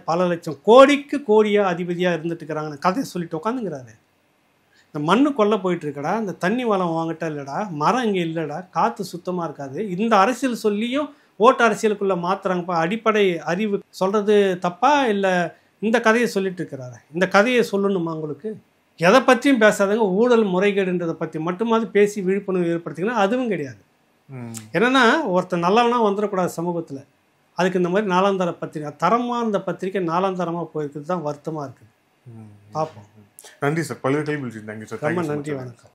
பல லட்சம் கோடிக்கு கோடியாக அதிபதியாக இருந்துட்டு இருக்கிறாங்கன்னு கதையை சொல்லிட்டு உட்காந்துங்கிறாரு. இந்த மண்ணு கொல்ல போயிட்டுருக்கடா, இந்த தண்ணி வளம் வாங்கிட்டா இல்லைடா, மரம் இங்கே இல்லைடா, காற்று சுத்தமாக இருக்காது. இந்த அரசியல் சொல்லியும் ஓட்டு அரசியலுக்குள்ளே மாற்றுறாங்கப்பா. அடிப்படை அறிவு சொல்கிறது தப்பா இல்லை இந்த கதையை சொல்லிட்டு இருக்கிறாரு? இந்த கதையை சொல்லணுமா உங்களுக்கு? எதை பற்றியும் பேசாதங்க, ஊழல் முறைகேடுன்றதை பற்றி மட்டுமாவது பேசி விழிப்புணர்வு ஏற்படுத்திங்கன்னா அதுவும் கிடையாது. என்னென்னா ஒருத்தர் நல்லவனா வந்துடக்கூடாது சமூகத்தில். அதுக்கு இந்த மாதிரி நாலாந்தர பத்திரிக்கை, தரமாக இருந்த பத்திரிக்கை நாலாந்தரமாக போயிருக்குது தான் வருத்தமாக இருக்குது. பார்ப்போம். நன்றி சார். பல்வேறு கேள்வி. Thank you sir. ரொம்ப நன்றி, வணக்கம்.